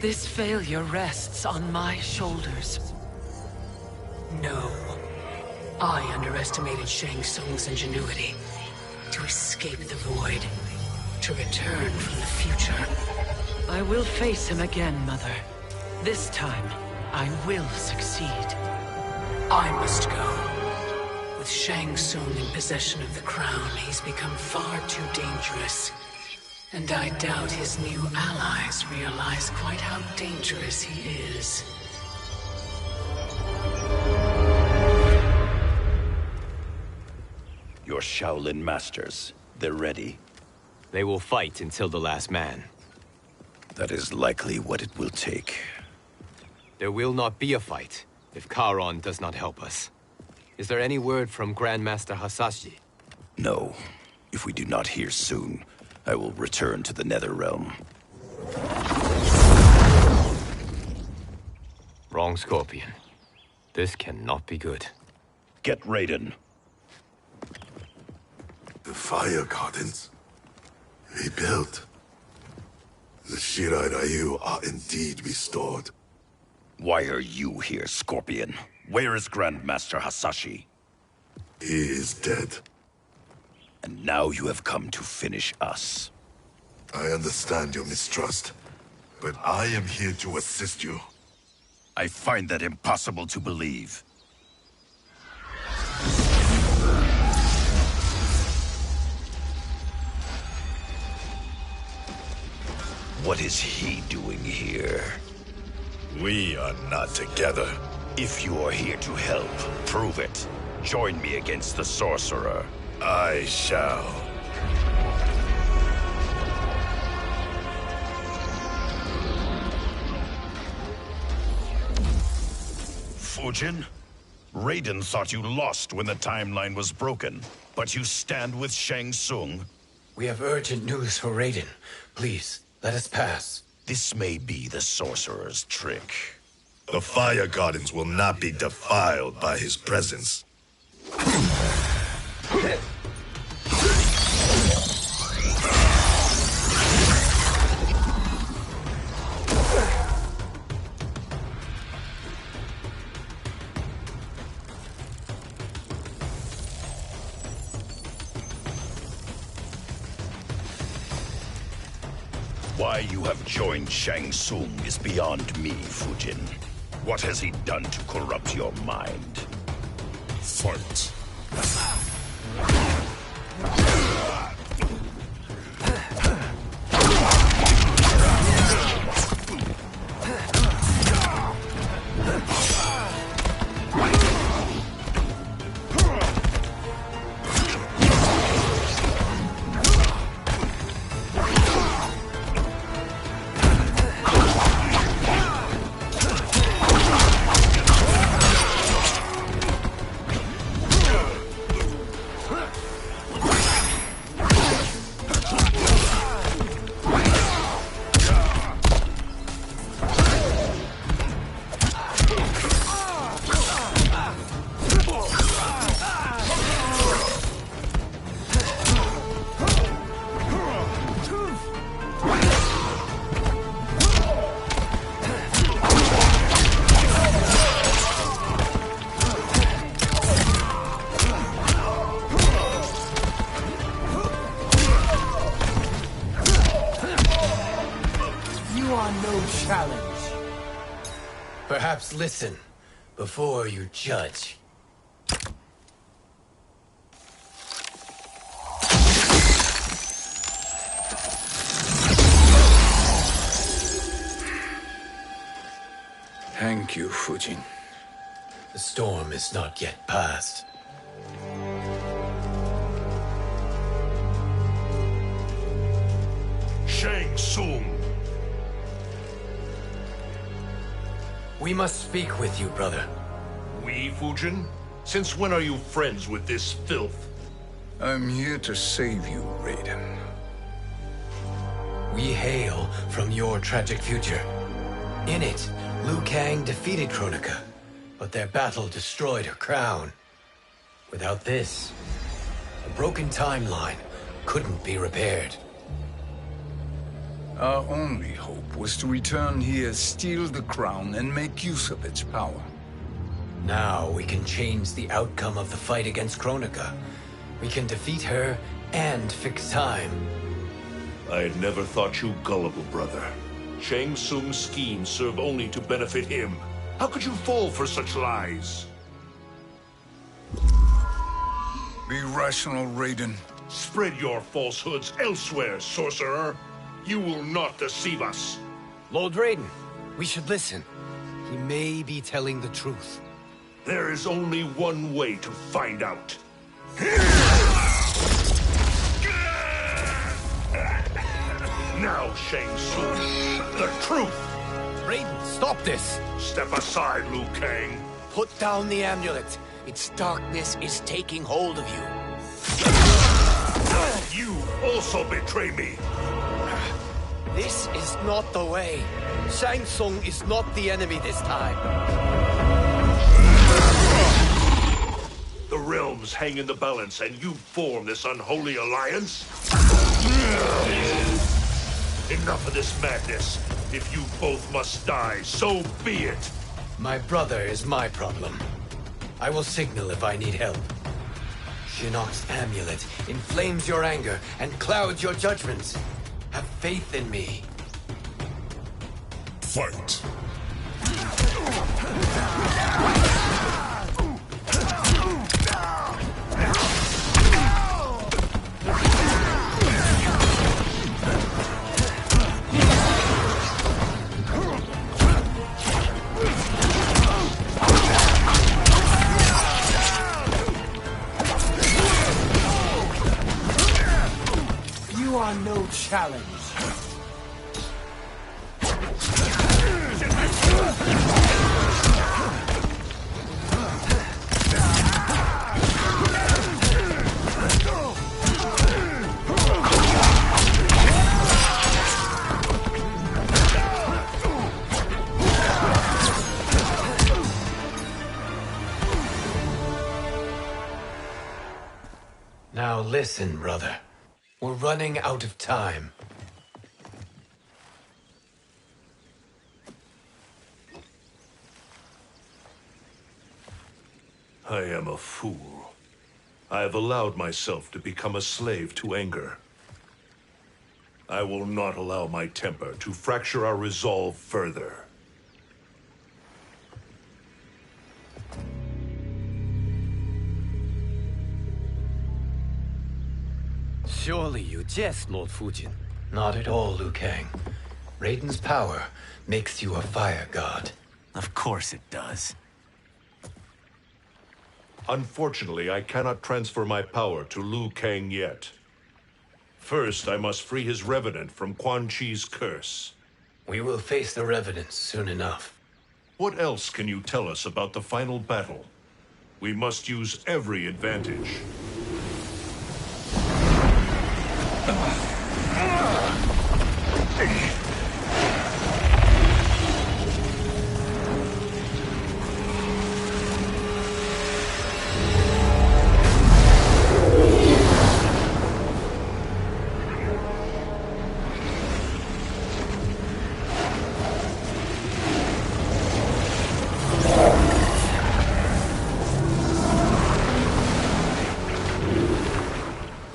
This failure rests on my shoulders.
No. I underestimated Shang Tsung's ingenuity. To escape the void. To return from the future.
I will face him again, Mother. This time, I will succeed.
I must go. With Shang Tsung in possession of the crown, he's become far too dangerous. And I doubt his new allies realize quite how dangerous he is.
Your Shaolin masters, they're ready.
They will fight until the last man.
That is likely what it will take.
There will not be a fight if Charon does not help us. Is there any word from Grandmaster Hasashi?
No. If we do not hear soon, I will return to the Netherrealm.
Wrong, Scorpion. This cannot be good.
Get Raiden.
The fire gardens rebuilt. The Shirai Ryu are indeed restored.
Why are you here, Scorpion? Where is Grandmaster Hasashi?
He is dead.
And now you have come to finish us.
I understand your mistrust, but I am here to assist you.
I find that impossible to believe. What is he doing here?
We are not together.
If you are here to help, prove it. Join me against the sorcerer.
I shall.
Fujin? Raiden thought you lost when the timeline was broken, but you stand with Shang Tsung?
We have urgent news for Raiden. Please, let us pass.
This may be the sorcerer's trick.
The Fire Gardens will not be defiled by his presence.
Why you have joined Shang Tsung is beyond me, Fujin. What has he done to corrupt your mind?
Fight.
Perhaps listen before you judge.
Thank you, Fujin.
The storm is not yet past.
Shang Tsung.
We must speak with you, brother.
We, Fujin? Since when are you friends with this filth?
I'm here to save you, Raiden.
We hail from your tragic future. In it, Liu Kang defeated Kronika, but their battle destroyed her crown. Without this, a broken timeline couldn't be repaired.
Our only hope was to return here, steal the crown, and make use of its power.
Now we can change the outcome of the fight against Kronika. We can defeat her and fix time.
I had never thought you gullible, brother. Shang Tsung's schemes serve only to benefit him. How could you fall for such lies?
Be rational, Raiden.
Spread your falsehoods elsewhere, sorcerer. You will not deceive us.
Lord Raiden, we should listen. He may be telling the truth.
There is only one way to find out. Now, Shang Tsung, the truth!
Raiden, stop this!
Step aside, Liu Kang.
Put down the amulet. Its darkness is taking hold of you.
You also betray me.
This is not the way. Shang Tsung is not the enemy this time.
The realms hang in the balance, and you form this unholy alliance? Enough of this madness. If you both must die, so be it.
My brother is my problem. I will signal if I need help. Shinnok's amulet inflames your anger and clouds your judgments. Have faith in me.
Fight.
are no challenge.
Now listen, brother. We're running out of time.
I am a fool. I have allowed myself to become a slave to anger. I will not allow my temper to fracture our resolve further.
Surely you jest, Lord Fujin.
Not at all, Liu Kang. Raiden's power makes you a fire god.
Of course it does.
Unfortunately, I cannot transfer my power to Liu Kang yet. First, I must free his Revenant from Quan Chi's curse.
We will face the Revenants soon enough.
What else can you tell us about the final battle? We must use every advantage.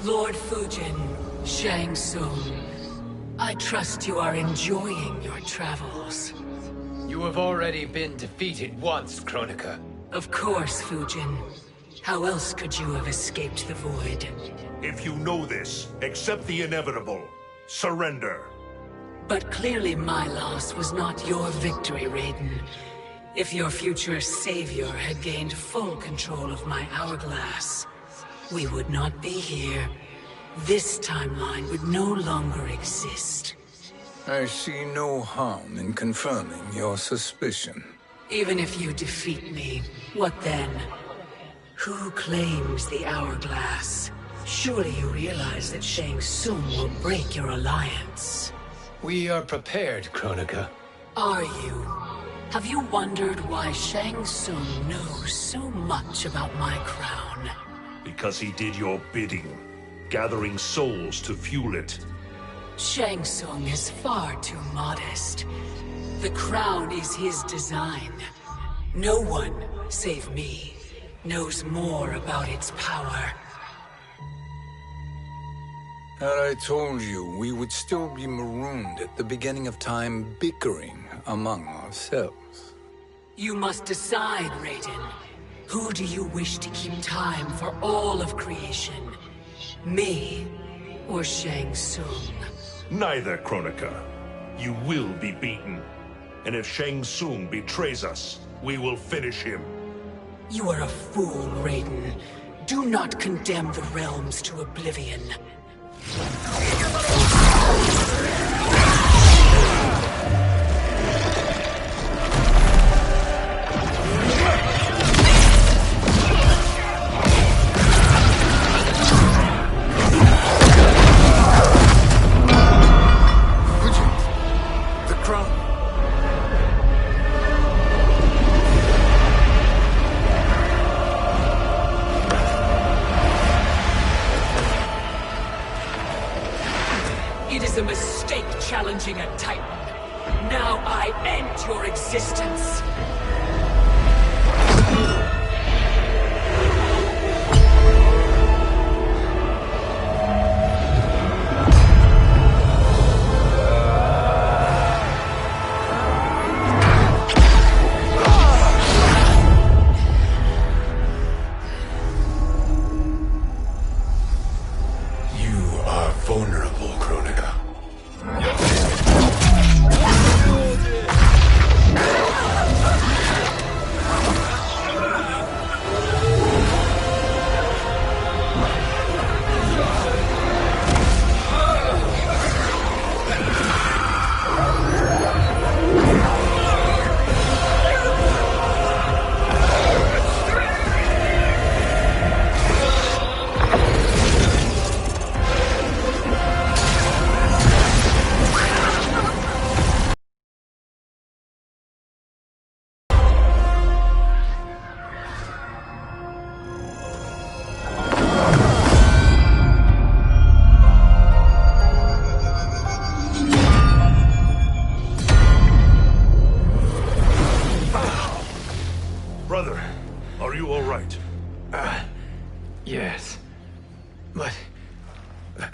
Lord Fujin, Shang Tsung, I trust you are enjoying your travels.
You have already been defeated once, Kronika.
Of course, Fujin. How else could you have escaped the void?
If you know this, accept the inevitable. Surrender.
But clearly my loss was not your victory, Raiden. If your future savior had gained full control of my hourglass, we would not be here. This timeline would no longer exist.
I see no harm in confirming your suspicion.
Even if you defeat me, what then? Who claims the hourglass? Surely you realize that Shang Tsung will break your alliance.
We are prepared, Kronika.
Are you? Have you wondered why Shang Tsung knows so much about my crown?
Because he did your bidding, gathering souls to fuel it.
Shang Tsung is far too modest. The crown is his design. No one, save me, knows more about its power.
Had I told you, we would still be marooned at the beginning of time, bickering among ourselves.
You must decide, Raiden. Who do you wish to keep time for all of creation? Me or Shang Tsung?
Neither, Kronika. You will be beaten. And if Shang Tsung betrays us, we will finish him.
You are a fool, Raiden. Do not condemn the realms to oblivion. Challenging a Titan. Now I end your existence.
You are vulnerable, Kronika.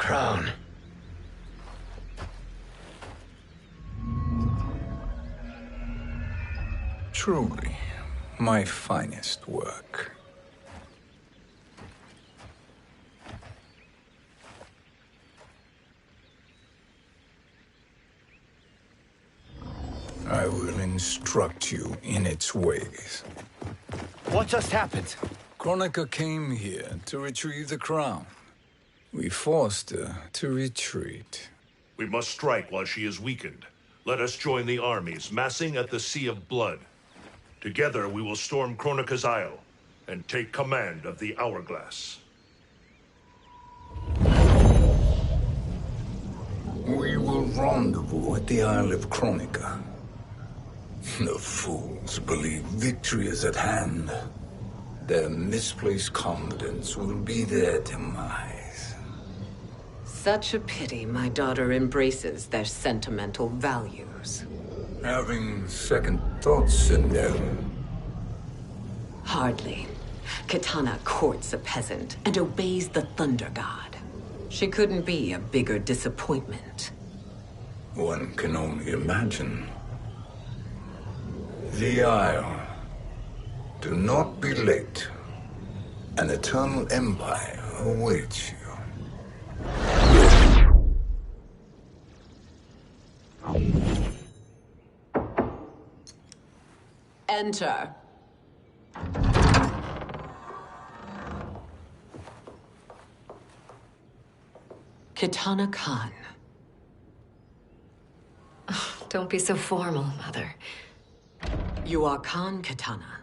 crown.
Truly, my finest work. I will instruct you in its ways.
What just happened?
Kronika came here to retrieve the crown. We forced her to retreat.
We must strike while she is weakened. Let us join the armies, massing at the Sea of Blood. Together we will storm Kronika's Isle and take command of the Hourglass.
We will rendezvous at the Isle of Kronika. The fools believe victory is at hand. Their misplaced confidence will be their demise.
Such a pity my daughter embraces their sentimental values.
Having second thoughts, Sindel.
Hardly. Kitana courts a peasant and obeys the Thunder God. She couldn't be a bigger disappointment.
One can only imagine. The Isle. Do not be late. An eternal empire awaits you.
Enter. Kitana Khan.
Don't be so formal, Mother.
You are Khan Kitana.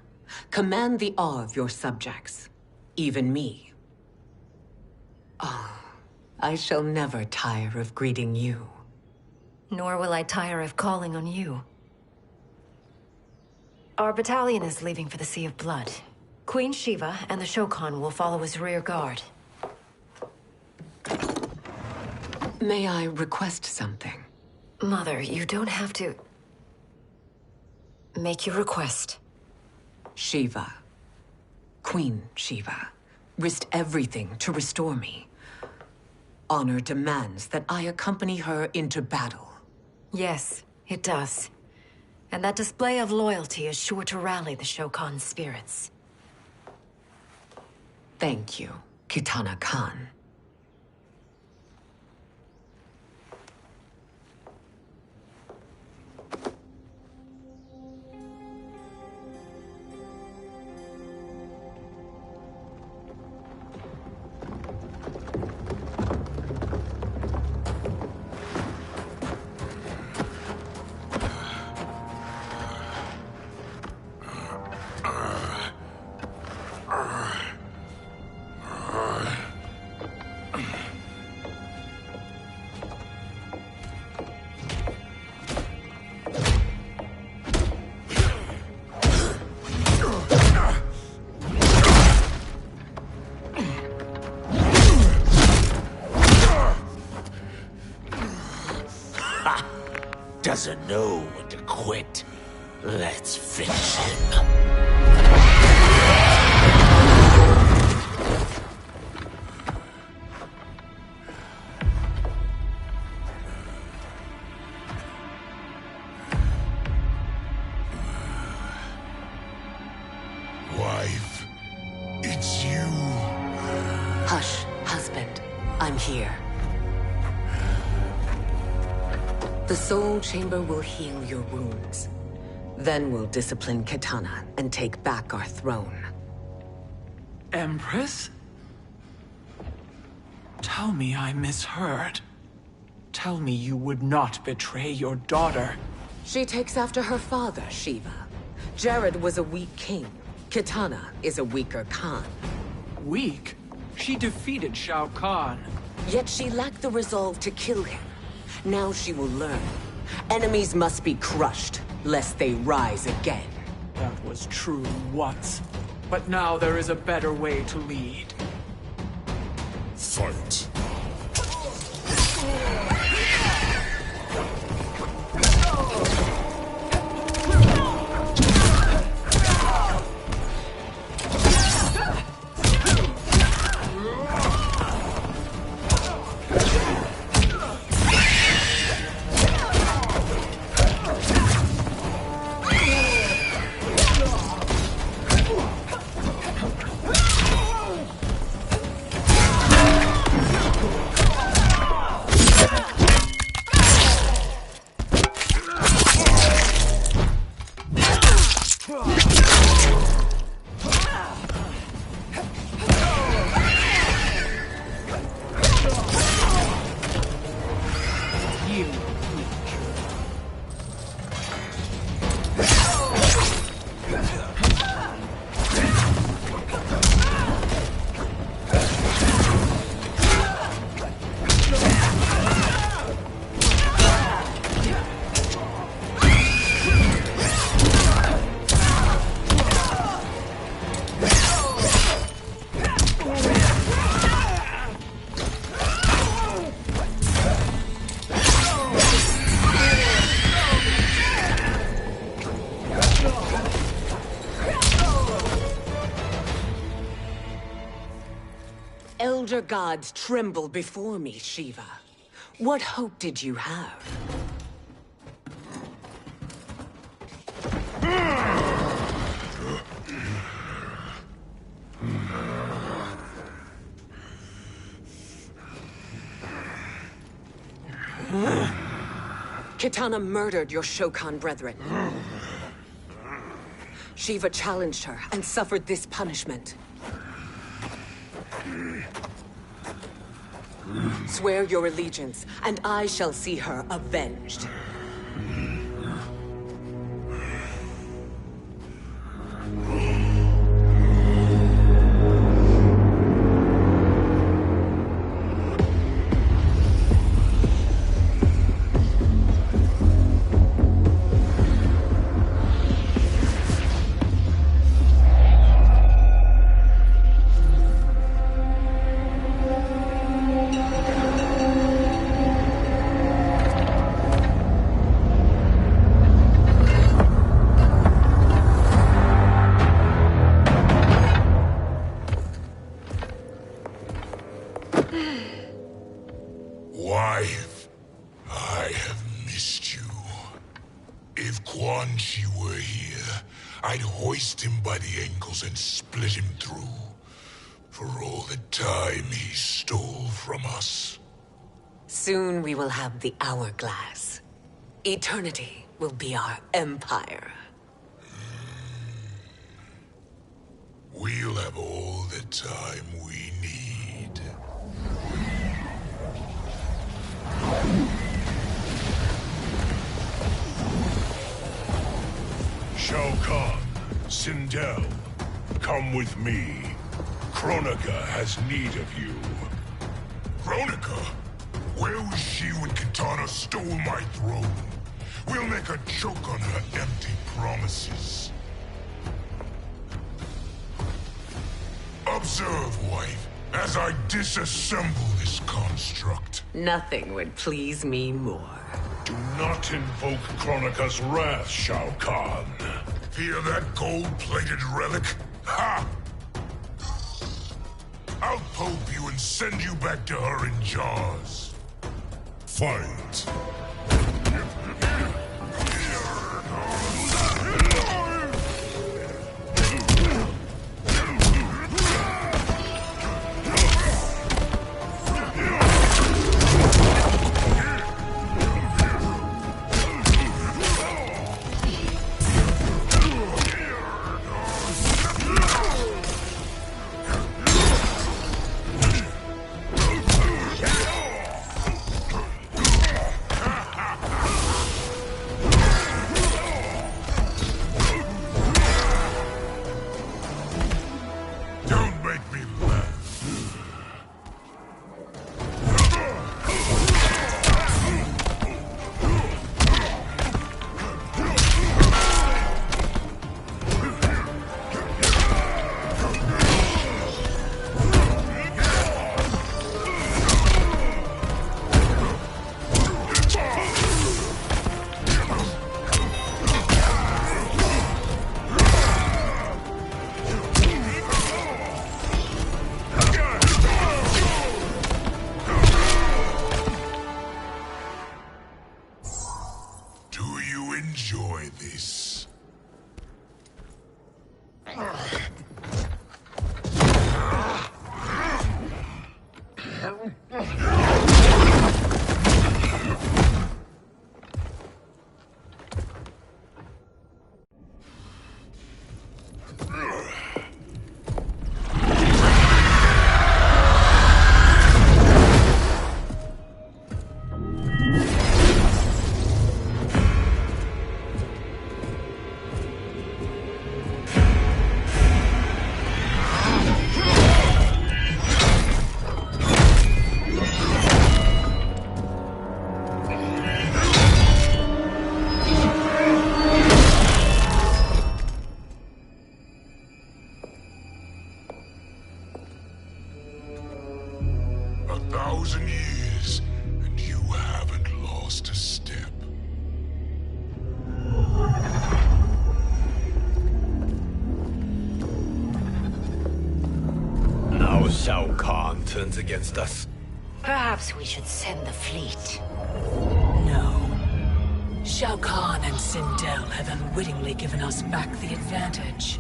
Command the awe of your subjects. Even me. Oh, I shall never tire of greeting you.
Nor will I tire of calling on you. Our battalion is leaving for the Sea of Blood. Queen Shiva and the Shokan will follow as rear guard.
May I request something?
Mother, you don't have to... Make your request.
Shiva. Queen Shiva. Risked everything to restore me. Honor demands that I accompany her into battle.
Yes, it does. And that display of loyalty is sure to rally the Shokan's spirits.
Thank you, Kitana Khan.
Doesn't know when to quit. Let's finish him.
Wife, it's you.
Hush, husband. I'm here. The Soul Chamber will heal your wounds. Then we'll discipline Kitana and take back our throne.
Empress? Tell me I misheard. Tell me you would not betray your daughter.
She takes after her father, Shiva. Jared was a weak king. Kitana is a weaker Khan.
Weak? She defeated Shao Kahn.
Yet she lacked the resolve to kill him. Now she will learn. Enemies must be crushed, lest they rise again.
That was true once. But now there is a better way to lead.
Fight.
elder gods tremble before me, Shiva. What hope did you have? Kitana murdered your Shokan brethren. Shiva challenged her and suffered this punishment. Swear your allegiance, and I shall see her avenged.
Wife, I have missed you. If Quan Chi were here, I'd hoist him by the ankles and split him through. For all the time he stole from us.
Soon we will have the hourglass. Eternity will be our empire.
We'll have all the time we need.
Shao Kahn, Sindel, come with me. Kronika has need of you.
Kronika? Where was she when Kitana stole my throne? We'll make her choke on her empty promises. Observe, wife, as I disassemble this construct.
Nothing would please me more.
Do not invoke Kronika's wrath, Shao Kahn.
Fear that gold-plated relic? Ha! I'll pope you and send you back to her in jars. Fight! Enjoy this.
turns against us.
Perhaps we should send the fleet.
No. Shao Kahn and Sindel have unwittingly given us back the advantage.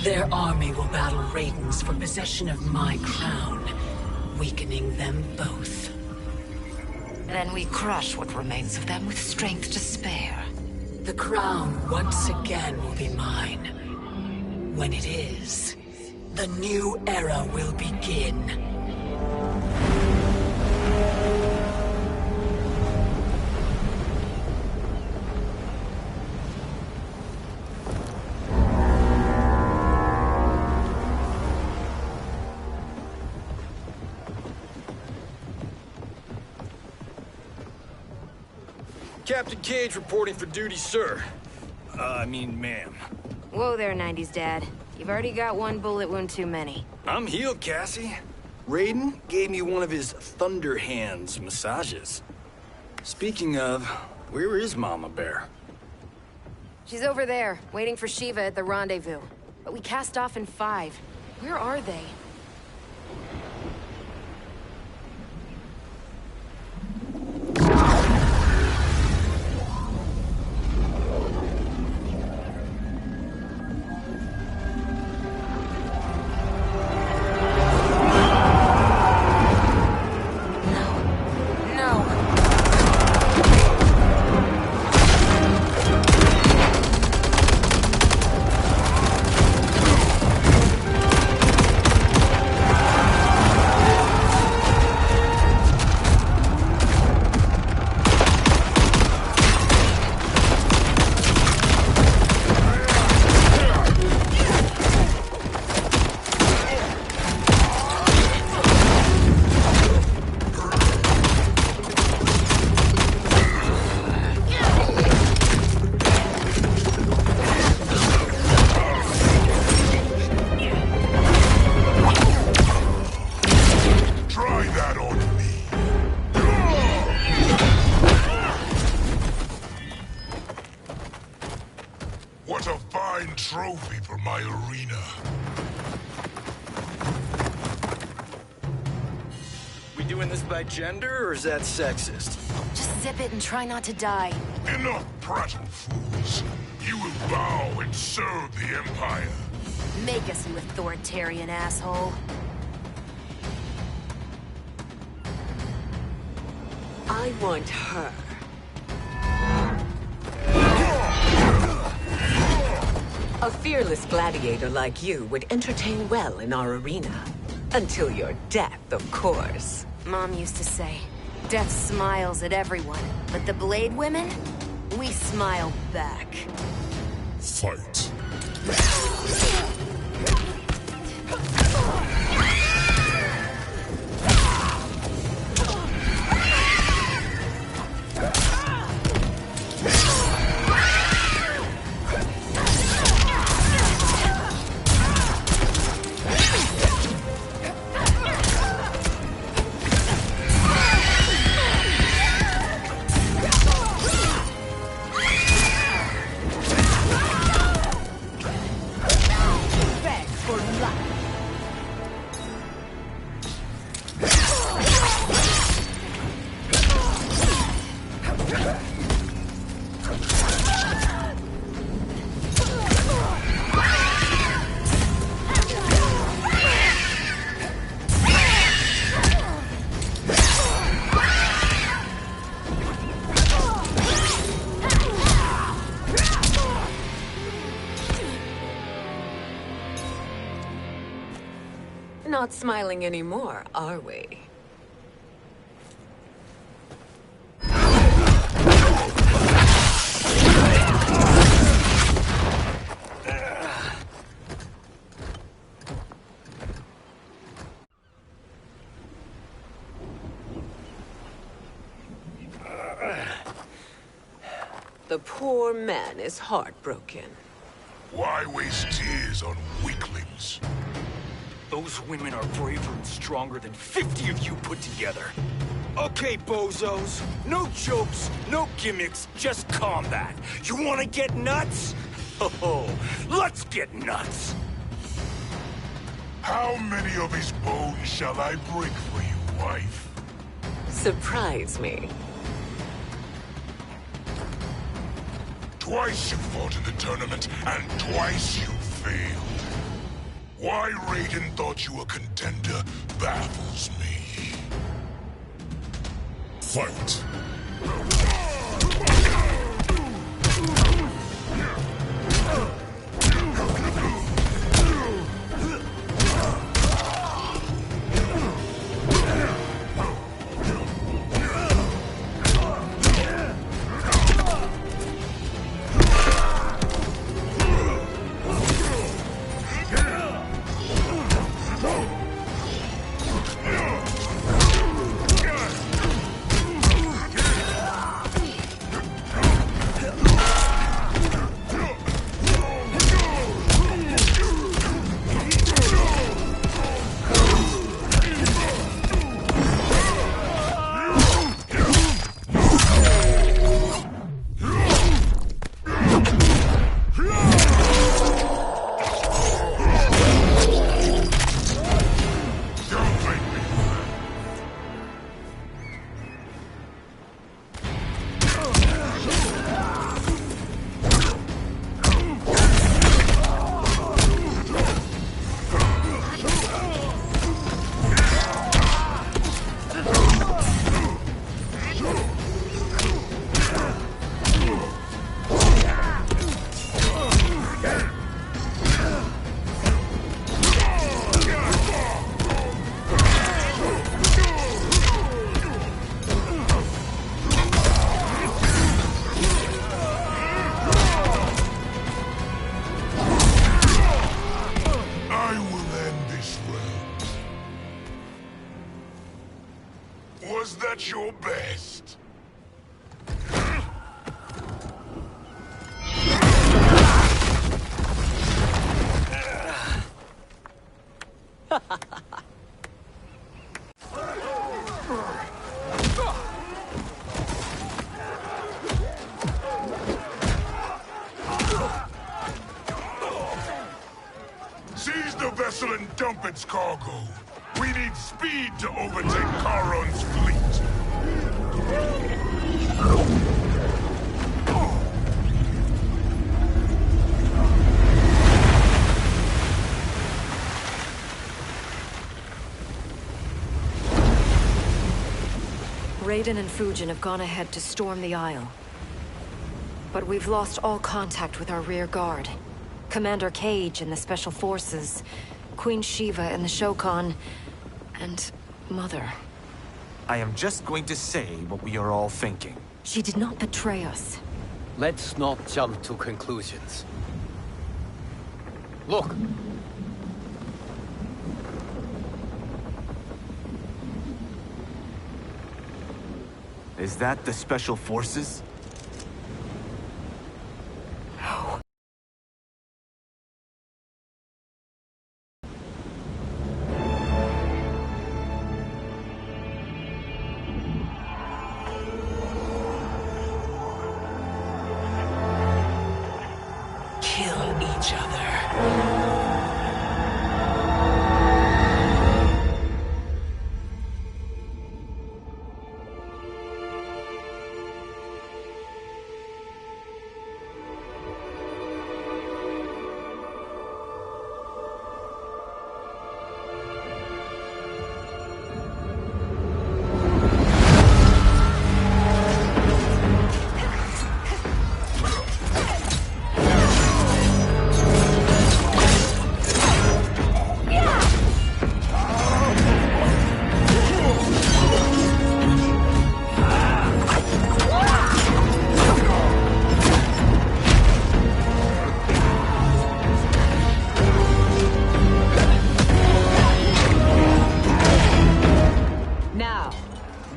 Their army will battle Raidens for possession of my crown, weakening them both.
Then we crush what remains of them with strength to spare.
The crown once again will be mine. When it is, the new era will begin.
Captain Cage reporting for duty, sir. Ma'am.
Whoa there, 90s dad. You've already got one bullet wound too many.
I'm healed, Cassie. Raiden gave me one of his Thunder Hands massages. Speaking of, where is Mama Bear?
She's over there, waiting for Shiva at the rendezvous. But we cast off in 5. Where are they?
What a fine trophy for my arena.
We doing this by gender, or is that sexist?
Just zip it and try not to die.
Enough prattle, fools. You will bow and serve the Empire.
Make us, you authoritarian asshole.
I want her. A fearless gladiator like you would entertain well in our arena. Until your death, of course.
Mom used to say, death smiles at everyone, but the Blade women, we smile back.
Fight.
Not smiling anymore, are we? The poor man is heartbroken.
Why waste tears on weaklings?
Those women are braver and stronger than 50 of you put together. Okay, bozos. No jokes, no gimmicks, just combat. You wanna get nuts? Oh, let's get nuts!
How many of his bones shall I break for you, wife?
Surprise me.
Twice you fought in the tournament, and twice you failed. Why Raiden thought you a contender baffles me. Fight! Was that your best? Seize the vessel and dump its cargo. We need speed to overtake Charon's fleet.
Raiden and Fujin have gone ahead to storm the Isle. But we've lost all contact with our rear guard. Commander Cage and the Special Forces, Queen Shiva and the Shokan, and Mother.
I am just going to say what we are all thinking.
She did not betray us.
Let's not jump to conclusions. Look!
Is that the Special Forces?
No.
Kill each other.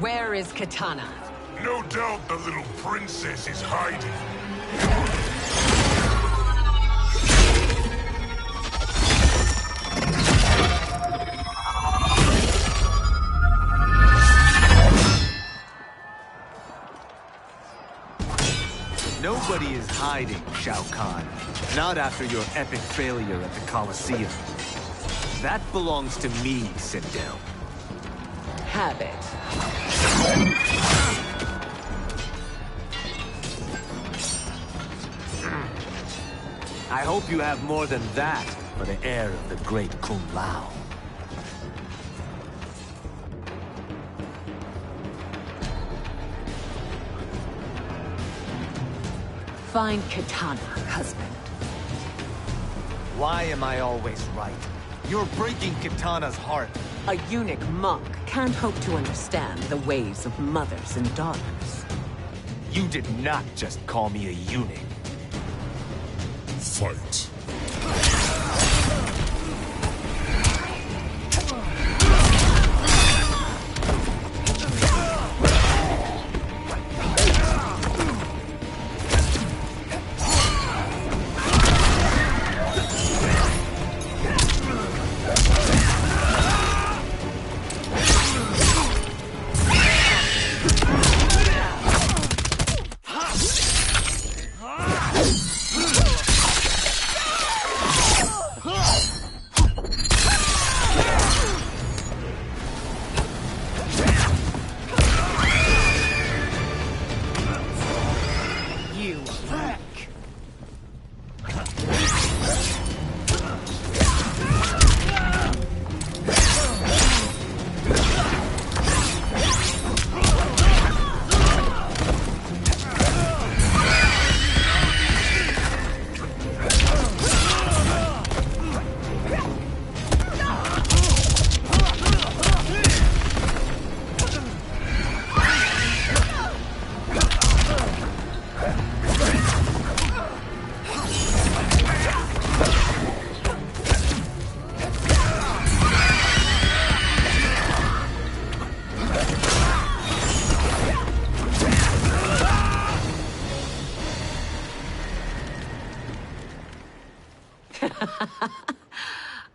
Where is Katana?
No doubt the little princess is hiding.
Nobody is hiding, Shao Kahn. Not after your epic failure at the Colosseum. That belongs to me, Sindel.
Have it.
I hope you have more than that for the heir of the great Kung Lao.
Find Katana, husband.
Why am I always right? You're breaking Katana's heart.
A eunuch monk can't hope to understand the ways of mothers and daughters.
You did not just call me a eunuch.
Fight.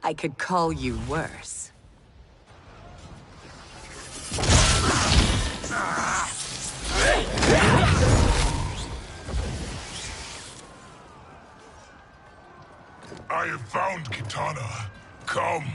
I could call you worse.
I have found Kitana. Come.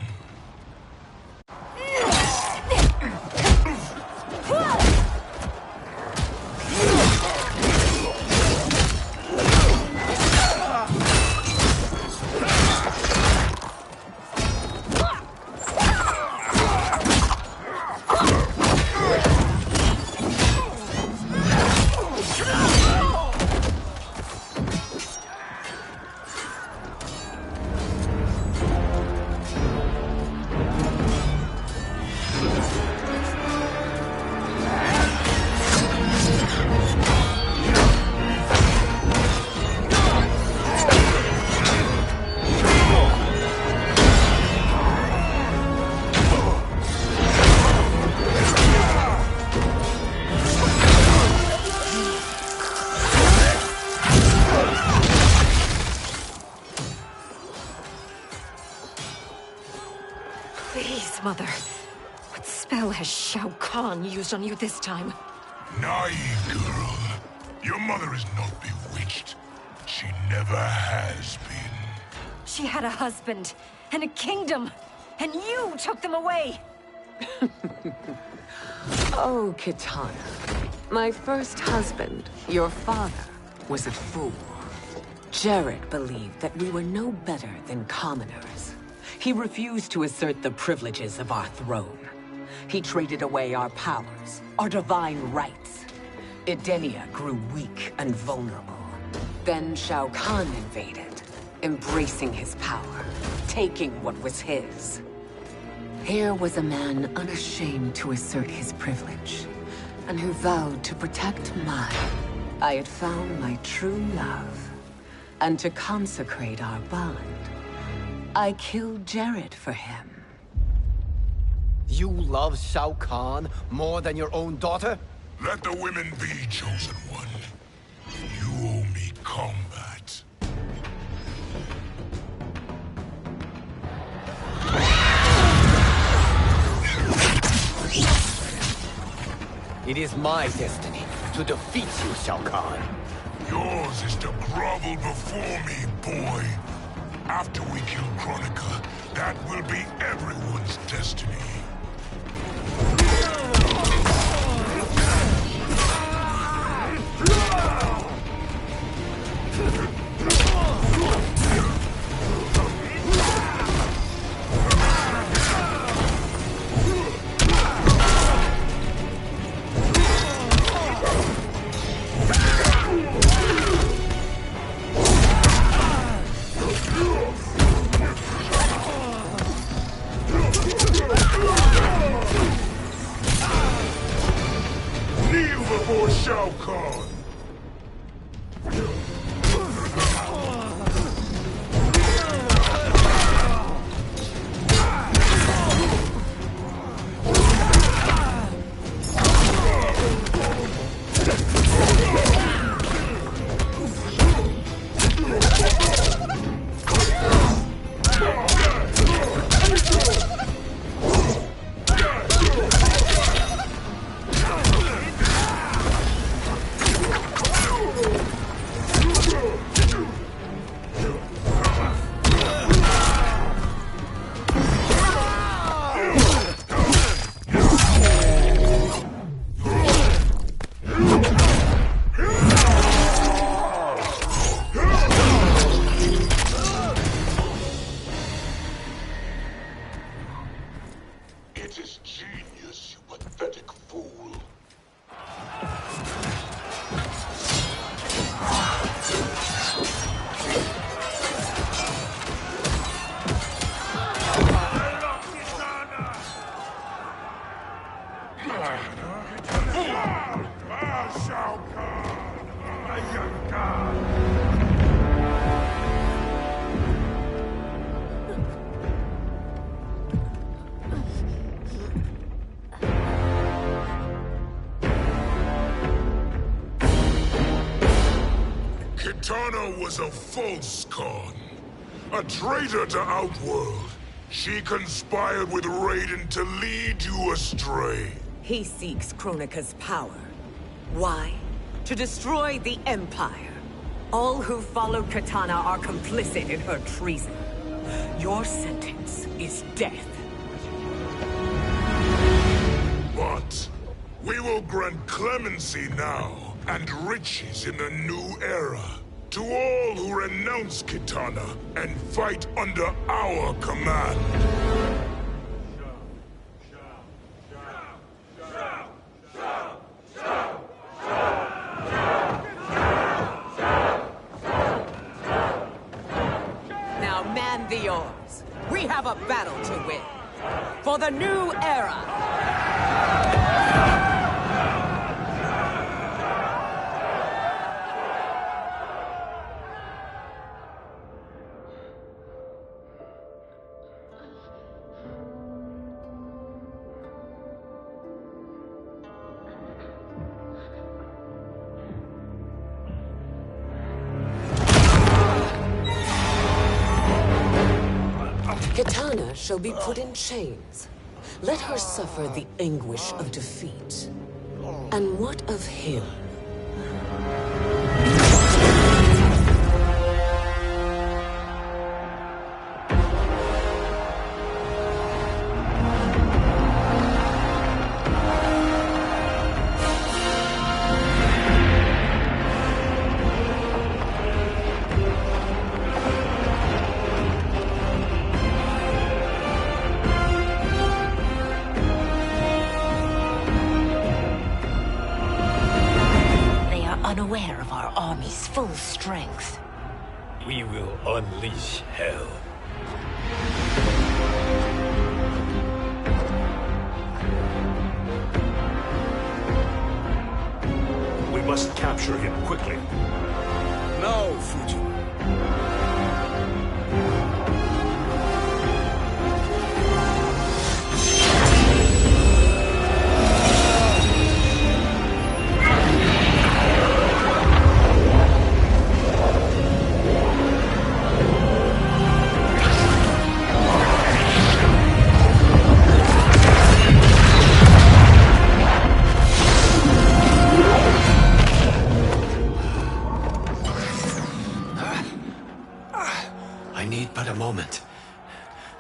Please, Mother. What spell has Shao Kahn used on you this time?
Naive girl. Your mother is not bewitched. She never has been.
She had a husband and a kingdom, and you took them away!
Oh, Kitana. My first husband, your father, was a fool. Jared believed that we were no better than commoners. He refused to assert the privileges of our throne. He traded away our powers, our divine rights. Edenia grew weak and vulnerable. Then Shao Kahn invaded, embracing his power, taking what was his. Here was a man unashamed to assert his privilege, and who vowed to protect mine. I had found my true love, and to consecrate our bond, I killed Jared for him.
You love Shao Kahn more than your own daughter?
Let the women be, chosen one. You owe me combat.
It is my destiny to defeat you, Shao Kahn.
Yours is to grovel before me, boy. After we kill Kronika, That will be everyone's destiny. Kneel before Shao Kahn! It is genius, you pathetic fool. Shao Kahn, my young god. Kitana was a false Khan, a traitor to Outworld. She conspired with Raiden to lead you astray.
He seeks Kronika's power. Why? To destroy the Empire. All who follow Kitana are complicit in her treason. Your sentence is death.
But we will grant clemency now and riches in the new era to all who renounce Kitana and fight under our command.
Now man the oars. We have a battle to win. For the new era.
Kitana shall be put in chains. Let her suffer the anguish of defeat. And what of him?
Unaware of our army's full strength.
We will unleash hell. We must capture him quickly.
Now, Fujin.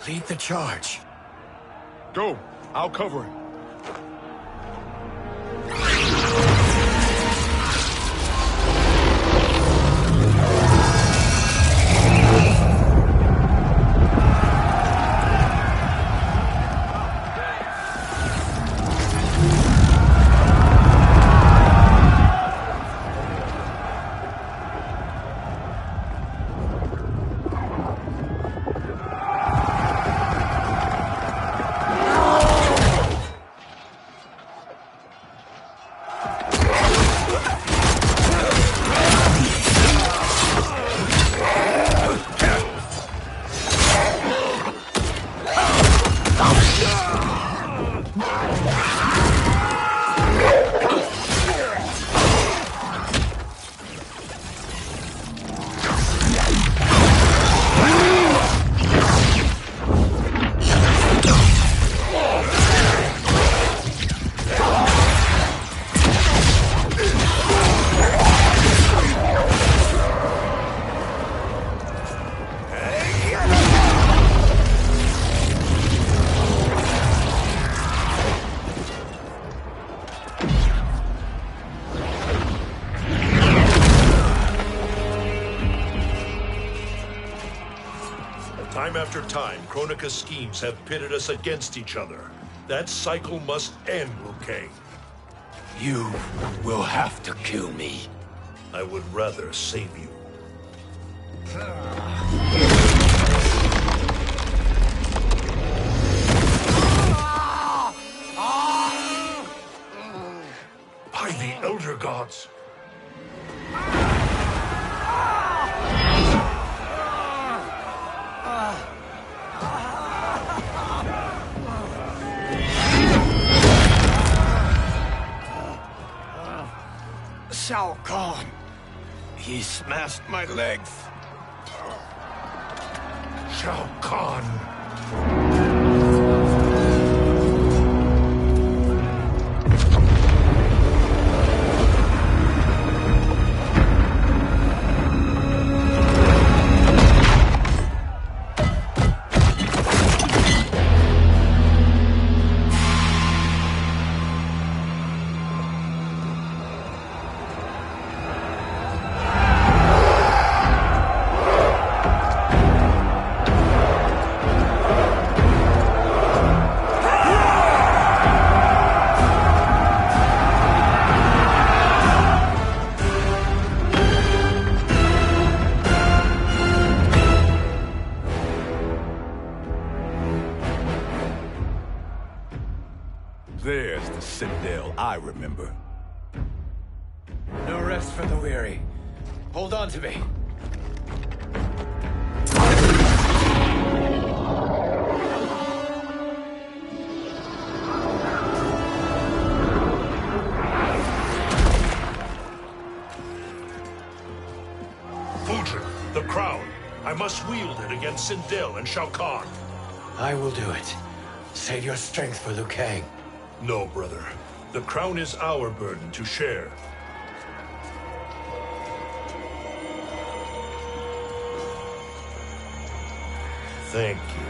Lead the charge.
Go. I'll cover him.
Time after time, Kronika's schemes have pitted us against each other. That cycle must end, Liu Kang.
You will have to kill me.
I would rather save you. By the Elder Gods!
Shao Kahn. He smashed my legs.
Shao Kahn.
There's the Citadel I remember.
No rest for the weary. Hold on to me.
Fujin, the crown. I must wield it against Sindel and Shao Kahn.
I will do it. Save your strength for Liu Kang.
No, brother. The crown is our burden to share. Thank you.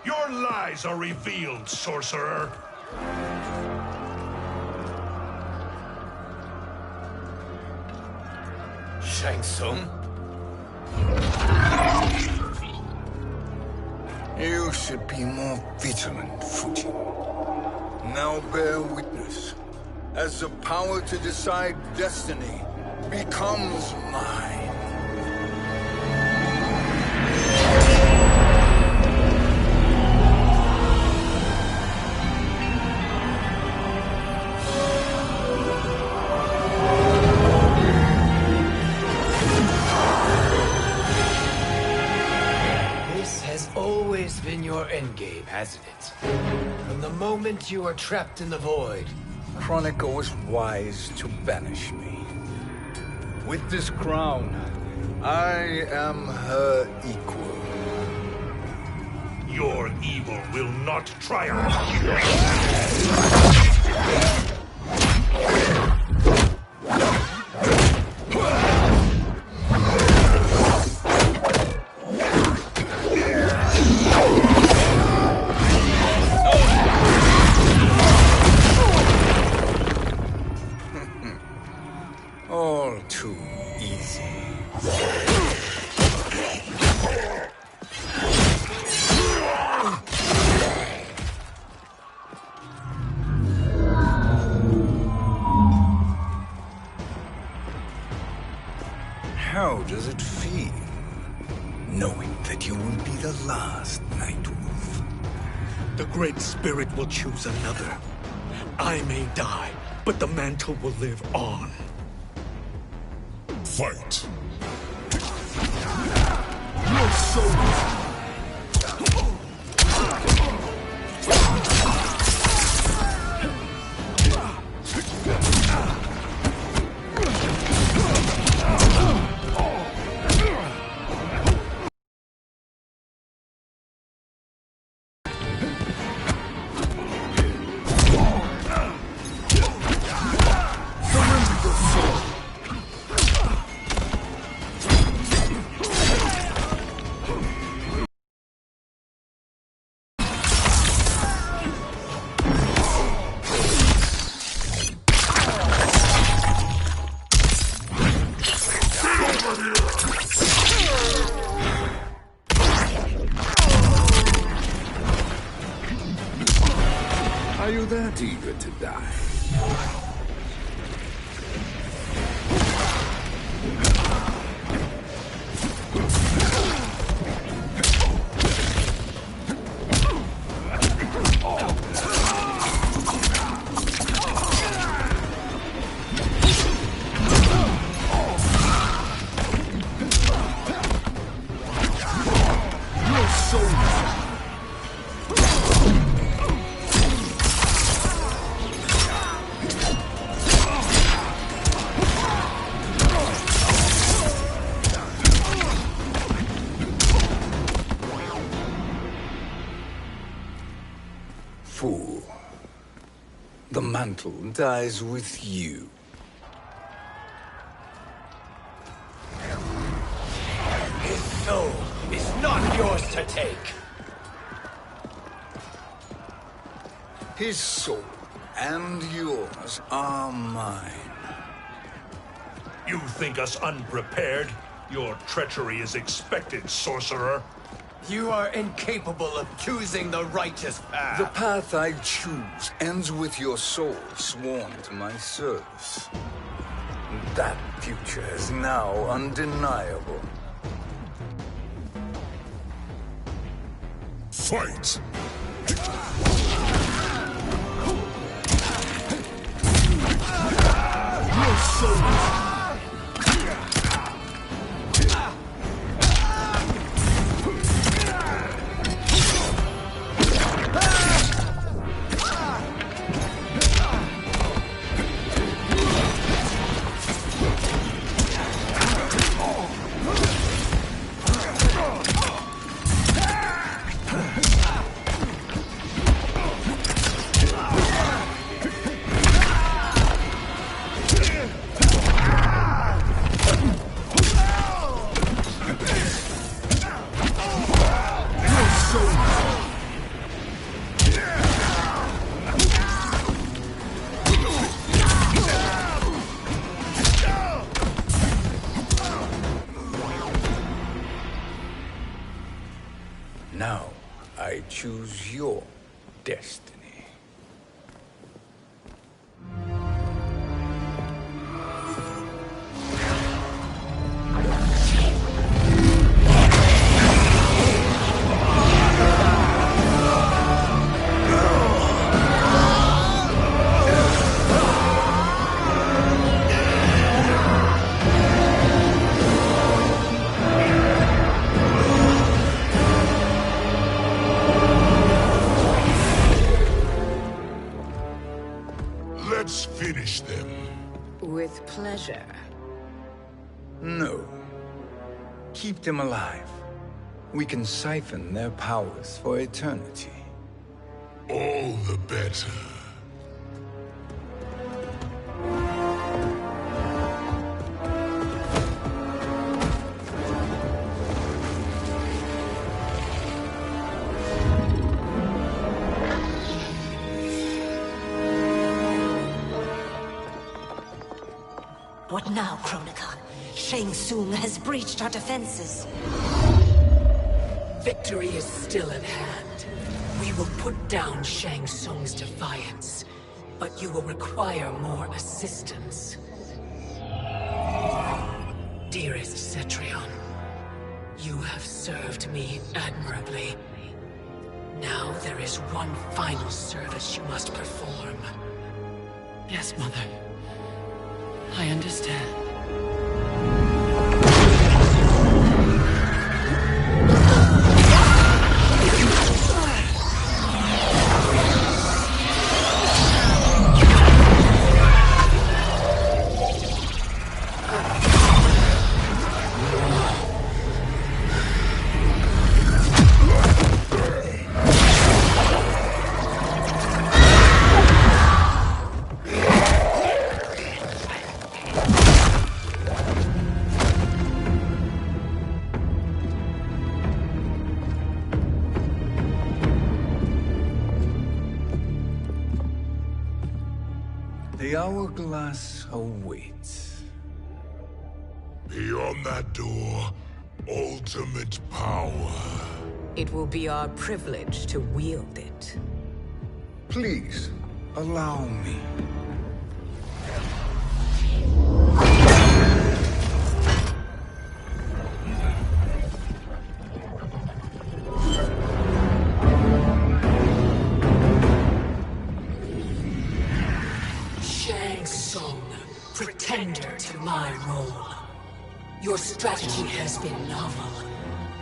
Your lies are revealed, sorcerer.
Shang Tsung?
You should be more vigilant, Fujin. Now bear witness. As the power to decide destiny becomes mine.
Been your endgame, hasn't it? From the moment you were trapped in the void.
Kronika was wise to banish me. With this crown, I am her equal.
Your evil will not triumph.
How does it feel, knowing that you will be the last Nightwolf?
The Great Spirit will choose another. I may die, but the mantle will live on.
Fight! Your soul!
Are you that eager to die? Fool. The mantle dies with you.
His soul is not yours to take.
His soul and yours are mine.
You think us unprepared? Your treachery is expected, sorcerer.
You are incapable of choosing the righteous path.
The path I choose ends with your soul sworn to my service. That future is now undeniable.
Fight! Your soul!
Now, I choose your destiny.
Let's finish them.
With pleasure.
No. Keep them alive. We can siphon their powers for eternity.
All the better.
What now, Kronikon? Shang Tsung has breached our defenses.
Victory is still at hand. We will put down Shang Tsung's defiance, but you will require more assistance. Dearest Cetrion, you have served me admirably. Now there is one final service you must perform.
Yes, Mother. I understand.
The hourglass awaits.
Beyond that door, ultimate power.
It will be our privilege to wield it.
Please, allow me.
Shang Tsung, pretender to my role. Your strategy has been novel,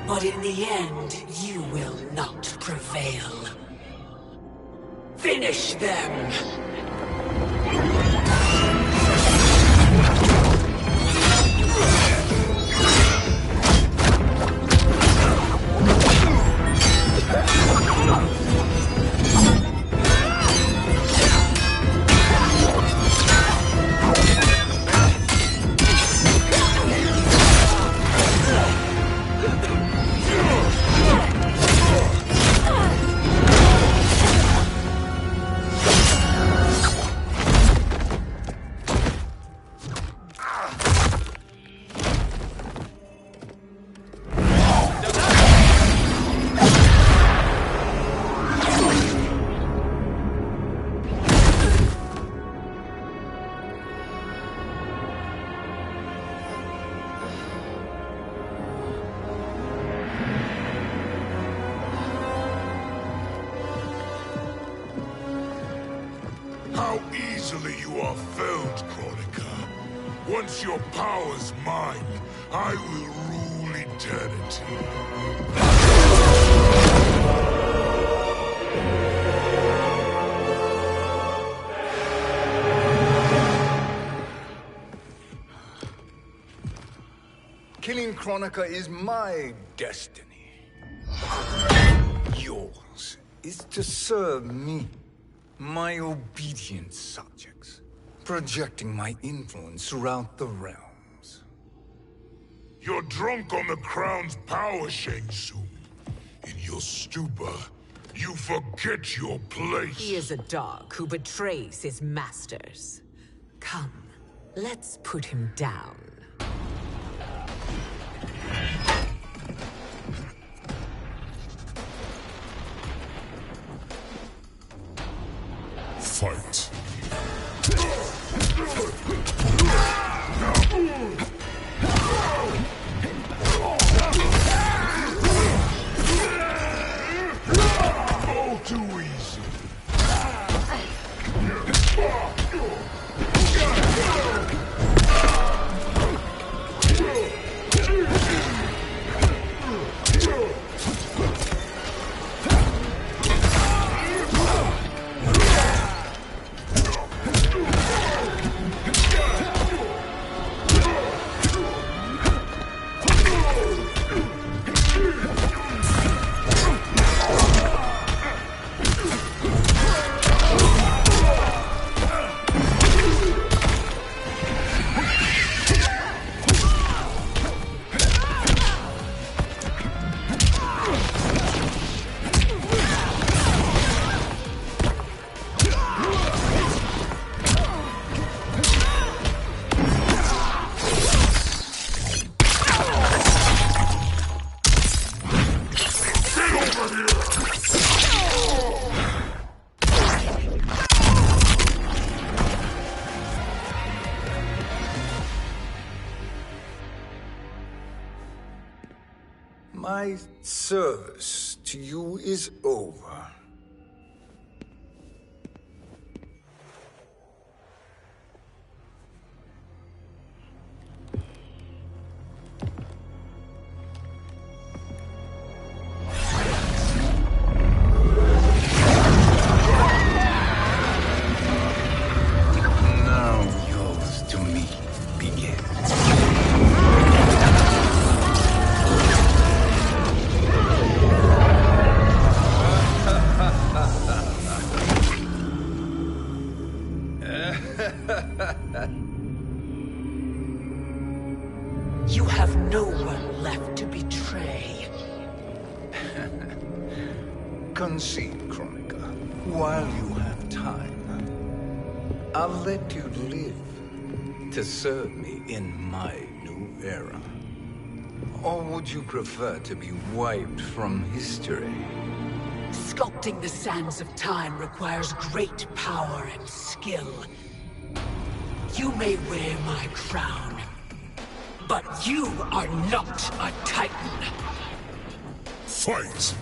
but in the end, you will not prevail. Finish them!
How easily you are felled, Kronika. Once your power's mine, I will rule eternity.
Killing Kronika is my destiny. Yours is to serve me, my obedient subjects, projecting my influence throughout the realms.
You're drunk on the crown's power, Shang Tsung. In your stupor, you forget your place.
He is a dog who betrays his masters. Come, let's put him down.
Fight. All too easy.
My service to you is over. Now yours to me begins.
You have no one left to betray.
Concede, Kronika, while you have time. I'll let you live to serve me in my new era. Or would you prefer to be wiped from history?
Sculpting the sands of time requires great power and skill. You may wear my crown, but you are not a Titan.
Fight!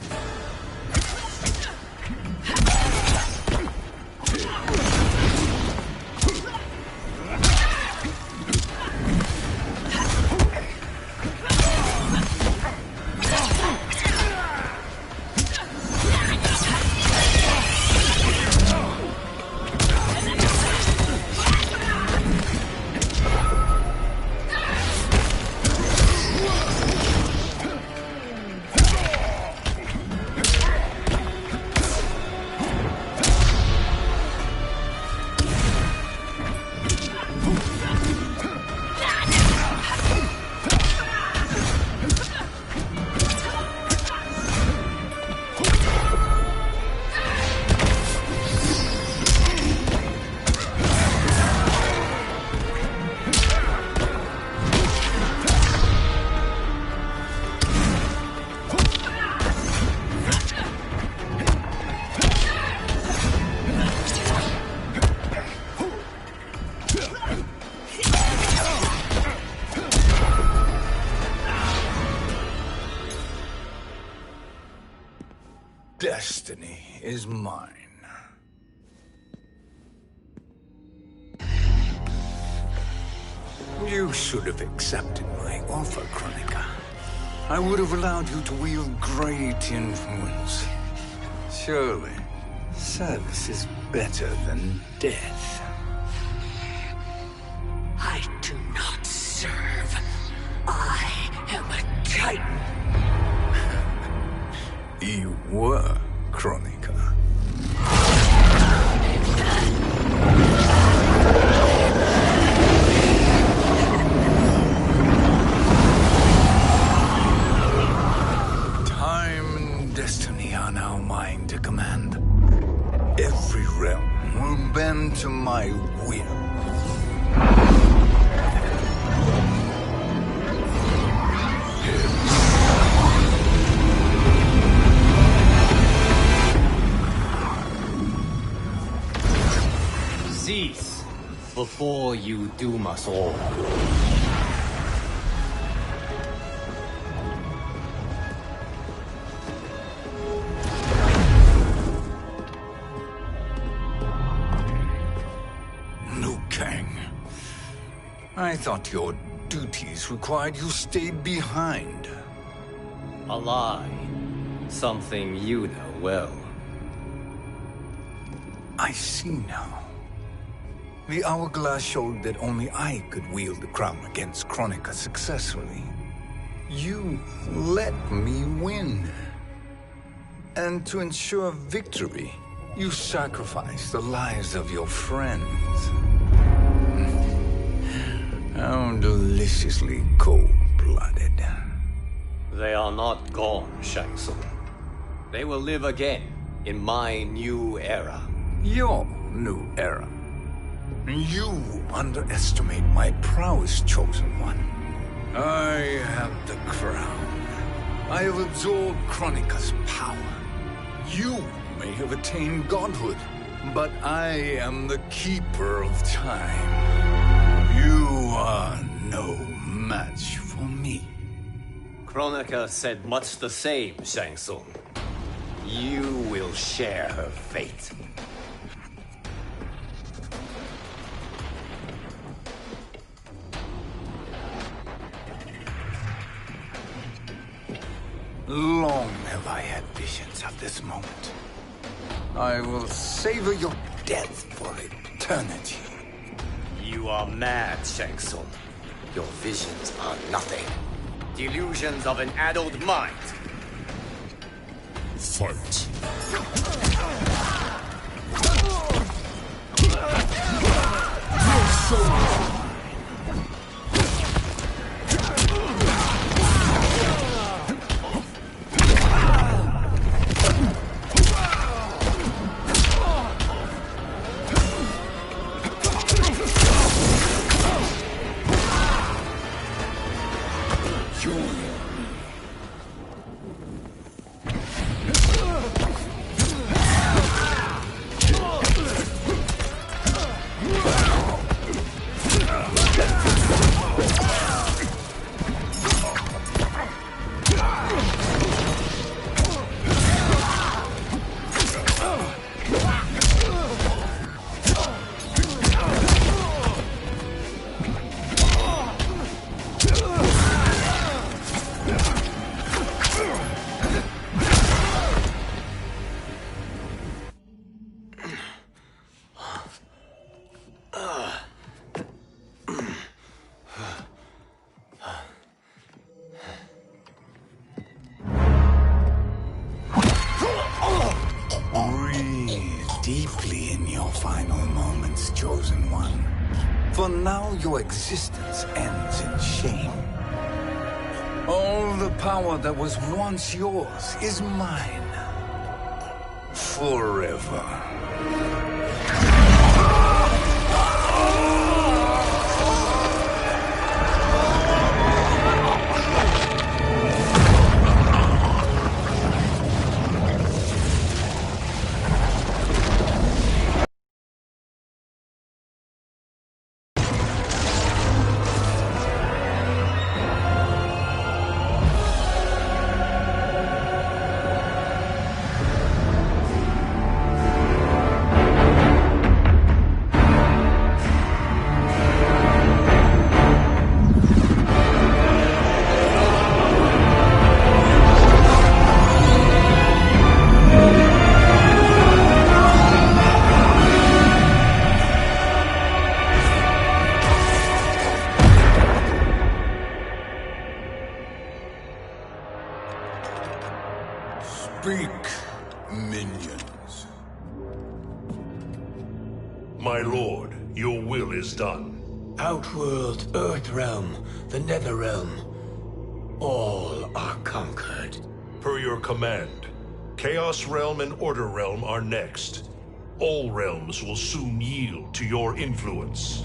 Destiny is mine. You should have accepted my offer, Kronika. I would have allowed you to wield great influence. Surely, service is better than death.
I do not serve. I am a Titan.
You were, Kronika. Time and destiny are now mine to command. Every realm will bend to my will.
Cease before you doom us all.
Liu Kang. I thought your duties required you stayed behind.
A lie. Something you know well.
I see now. The hourglass showed that only I could wield the crown against Kronika successfully. You let me win. And to ensure victory, you sacrificed the lives of your friends. How deliciously cold-blooded.
They are not gone, Shang Tsung. They will live again in my new era.
Your new era. You underestimate my prowess, Chosen One. I have the crown. I have absorbed Kronika's power. You may have attained godhood, but I am the keeper of time. You are no match for me,
Kronika said much the same, Shang Tsung. You will share her fate.
Long have I had visions of this moment. I will savor your death for eternity.
You are mad, Shang Tsung. Your visions are nothing. Delusions of an addled mind.
Fight.
Your soul.
Deeply in your final moments, Chosen One. For now, your existence ends in shame. All the power that was once yours is mine. Forever.
Speak, minions.
My lord, your will is done.
Outworld, Earthrealm, the Netherrealm. All are conquered.
Per your command, Chaos Realm and Order Realm are next. All realms will soon yield to your influence.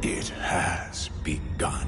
It has begun.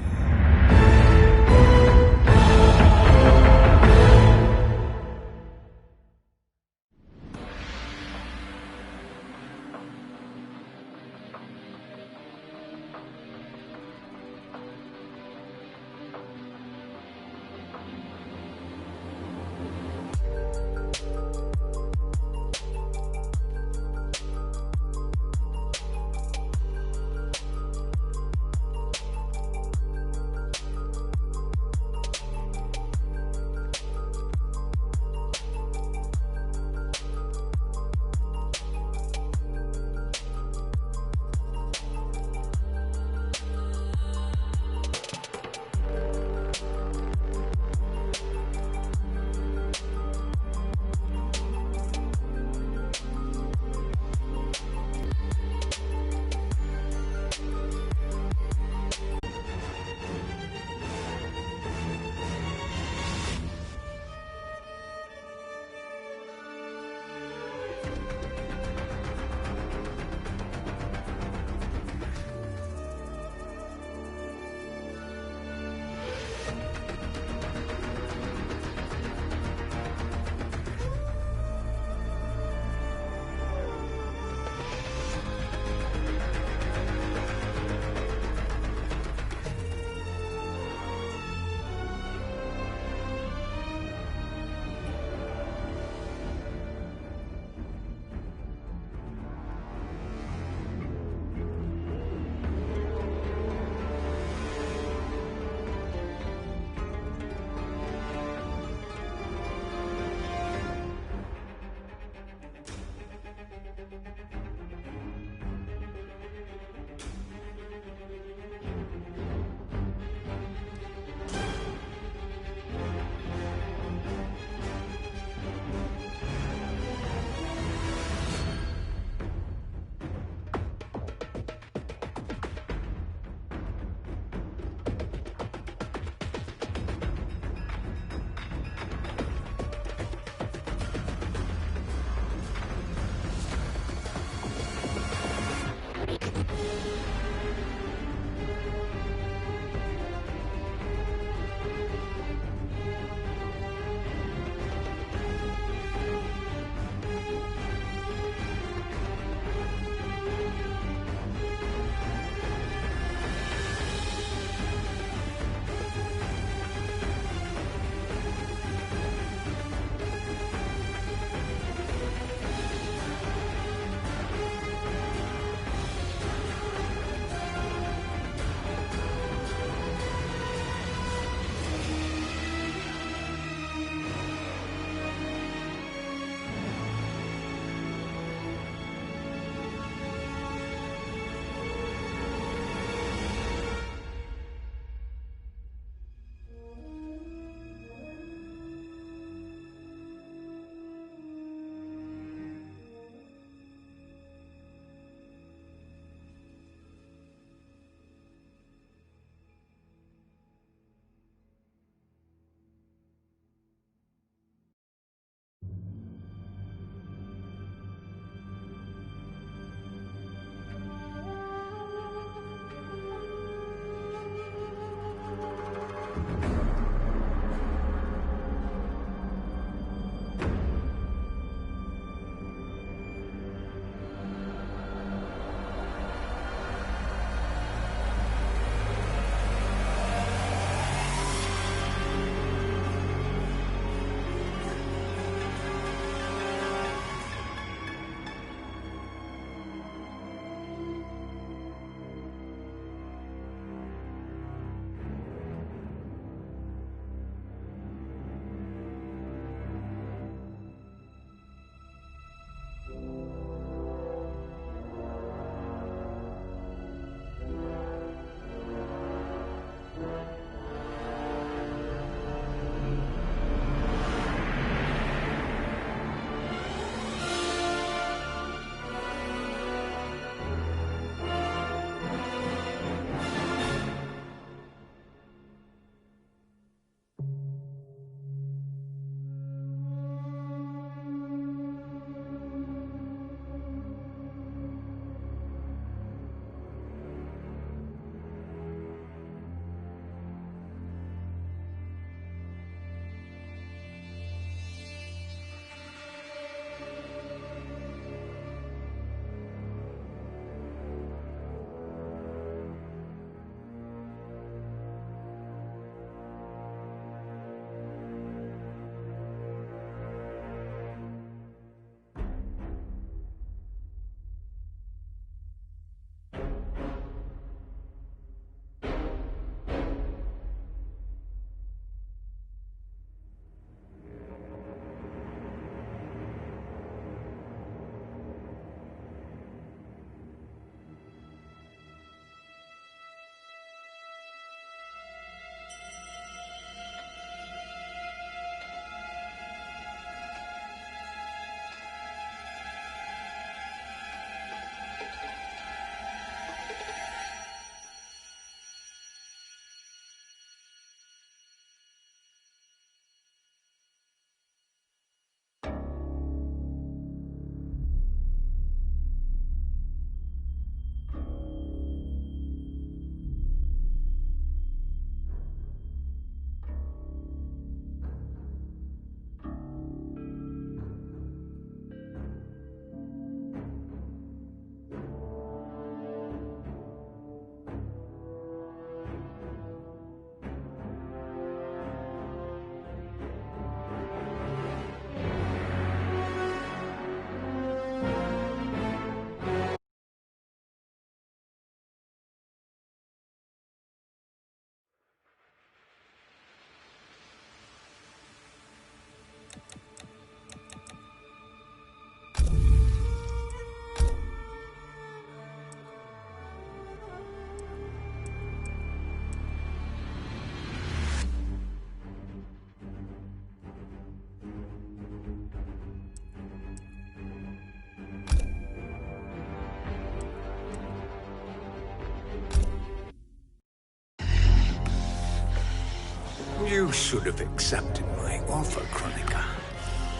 You should have accepted my offer, Kronika.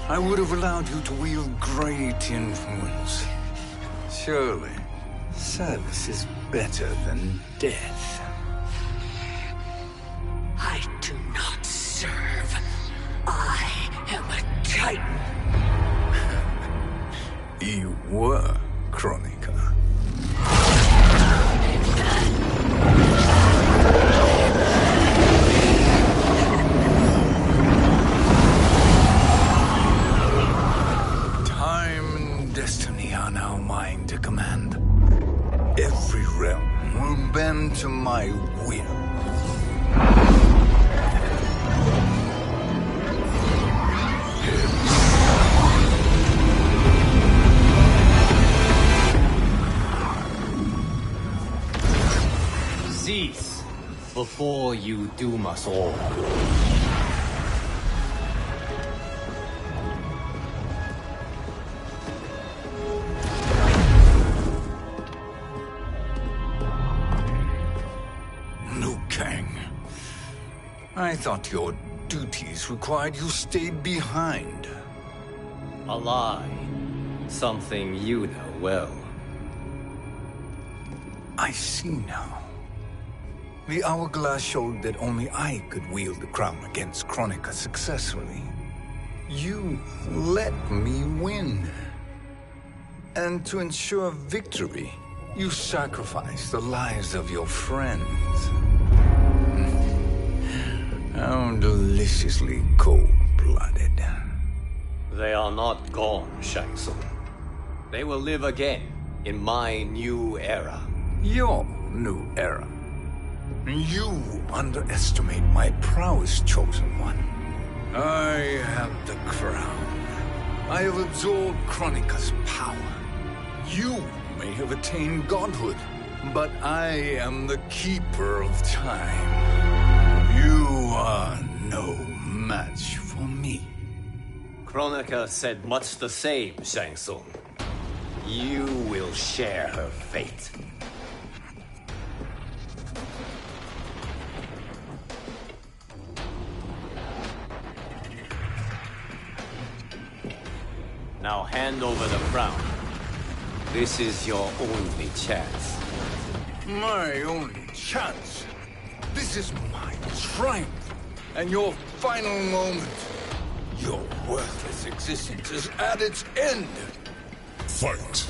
I would have allowed you to wield great influence. Surely, service is better than death.
I do not serve. I am a Titan.
You were, Kronika. Time and destiny are now mine to command. Every realm will bend to my will.
Cease before you doom us all.
Liu Kang. I thought your duties required you stayed behind.
A lie. Something you know well.
I see now. The hourglass showed that only I could wield the crown against Kronika successfully. You let me win. And to ensure victory, you sacrificed the lives of your friends. How deliciously cold-blooded.
They are not gone, Shang Tsung. They will live again in my new era.
Your new era. You underestimate my prowess, Chosen One. I have the crown. I have absorbed Kronika's power. You may have attained godhood, but I am the keeper of time. You are no match for me.
Kronika said much the same, Shang Tsung. You will share her fate. Now hand over the crown. This is your only chance.
My only chance? This is my triumph, and your final moment. Your worthless existence is at its end.
Fight.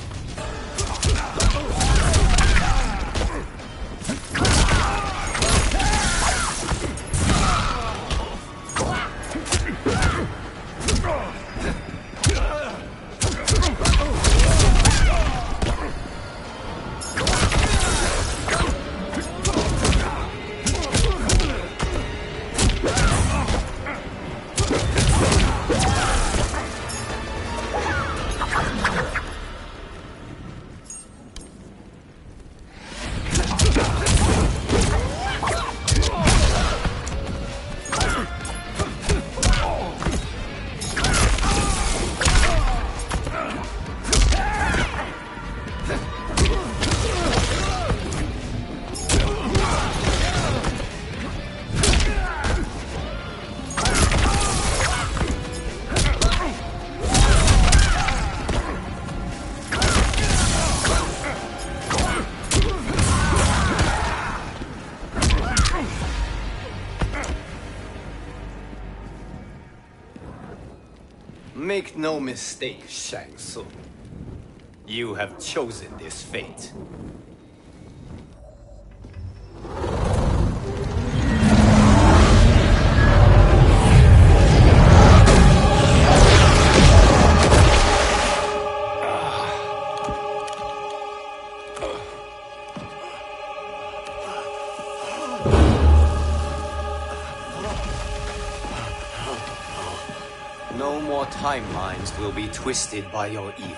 Make no mistake, Shang Tsung. You have chosen this fate. No more timelines will be twisted by your evil.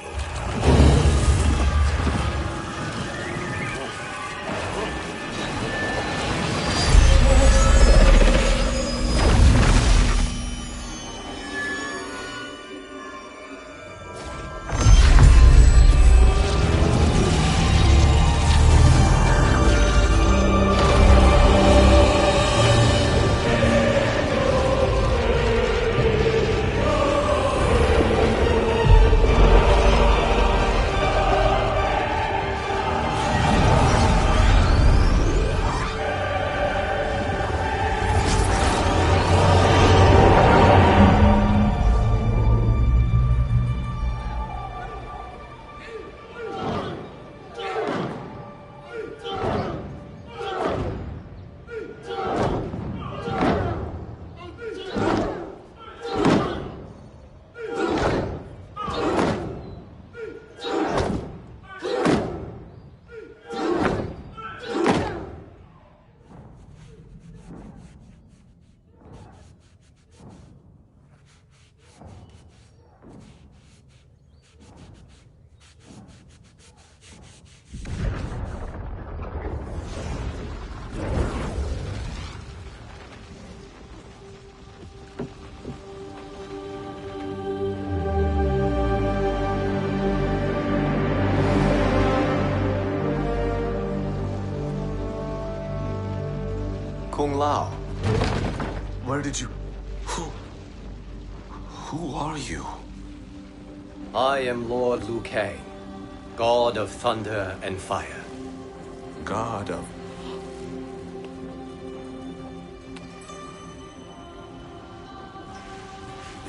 Lao.
Where did you... Who are you?
I am Lord Liu Kang, God of Thunder and Fire.
God of...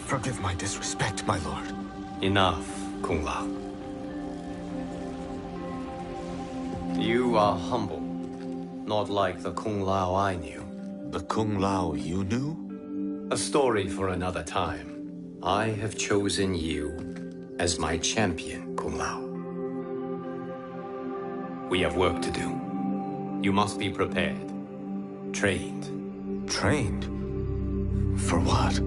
Forgive my disrespect, my lord.
Enough, Kung Lao. You are humble, not like the Kung Lao I knew.
The Kung Lao you knew?
A story for another time. I have chosen you as my champion, Kung Lao. We have work to do. You must be prepared. Trained.
Trained? For what?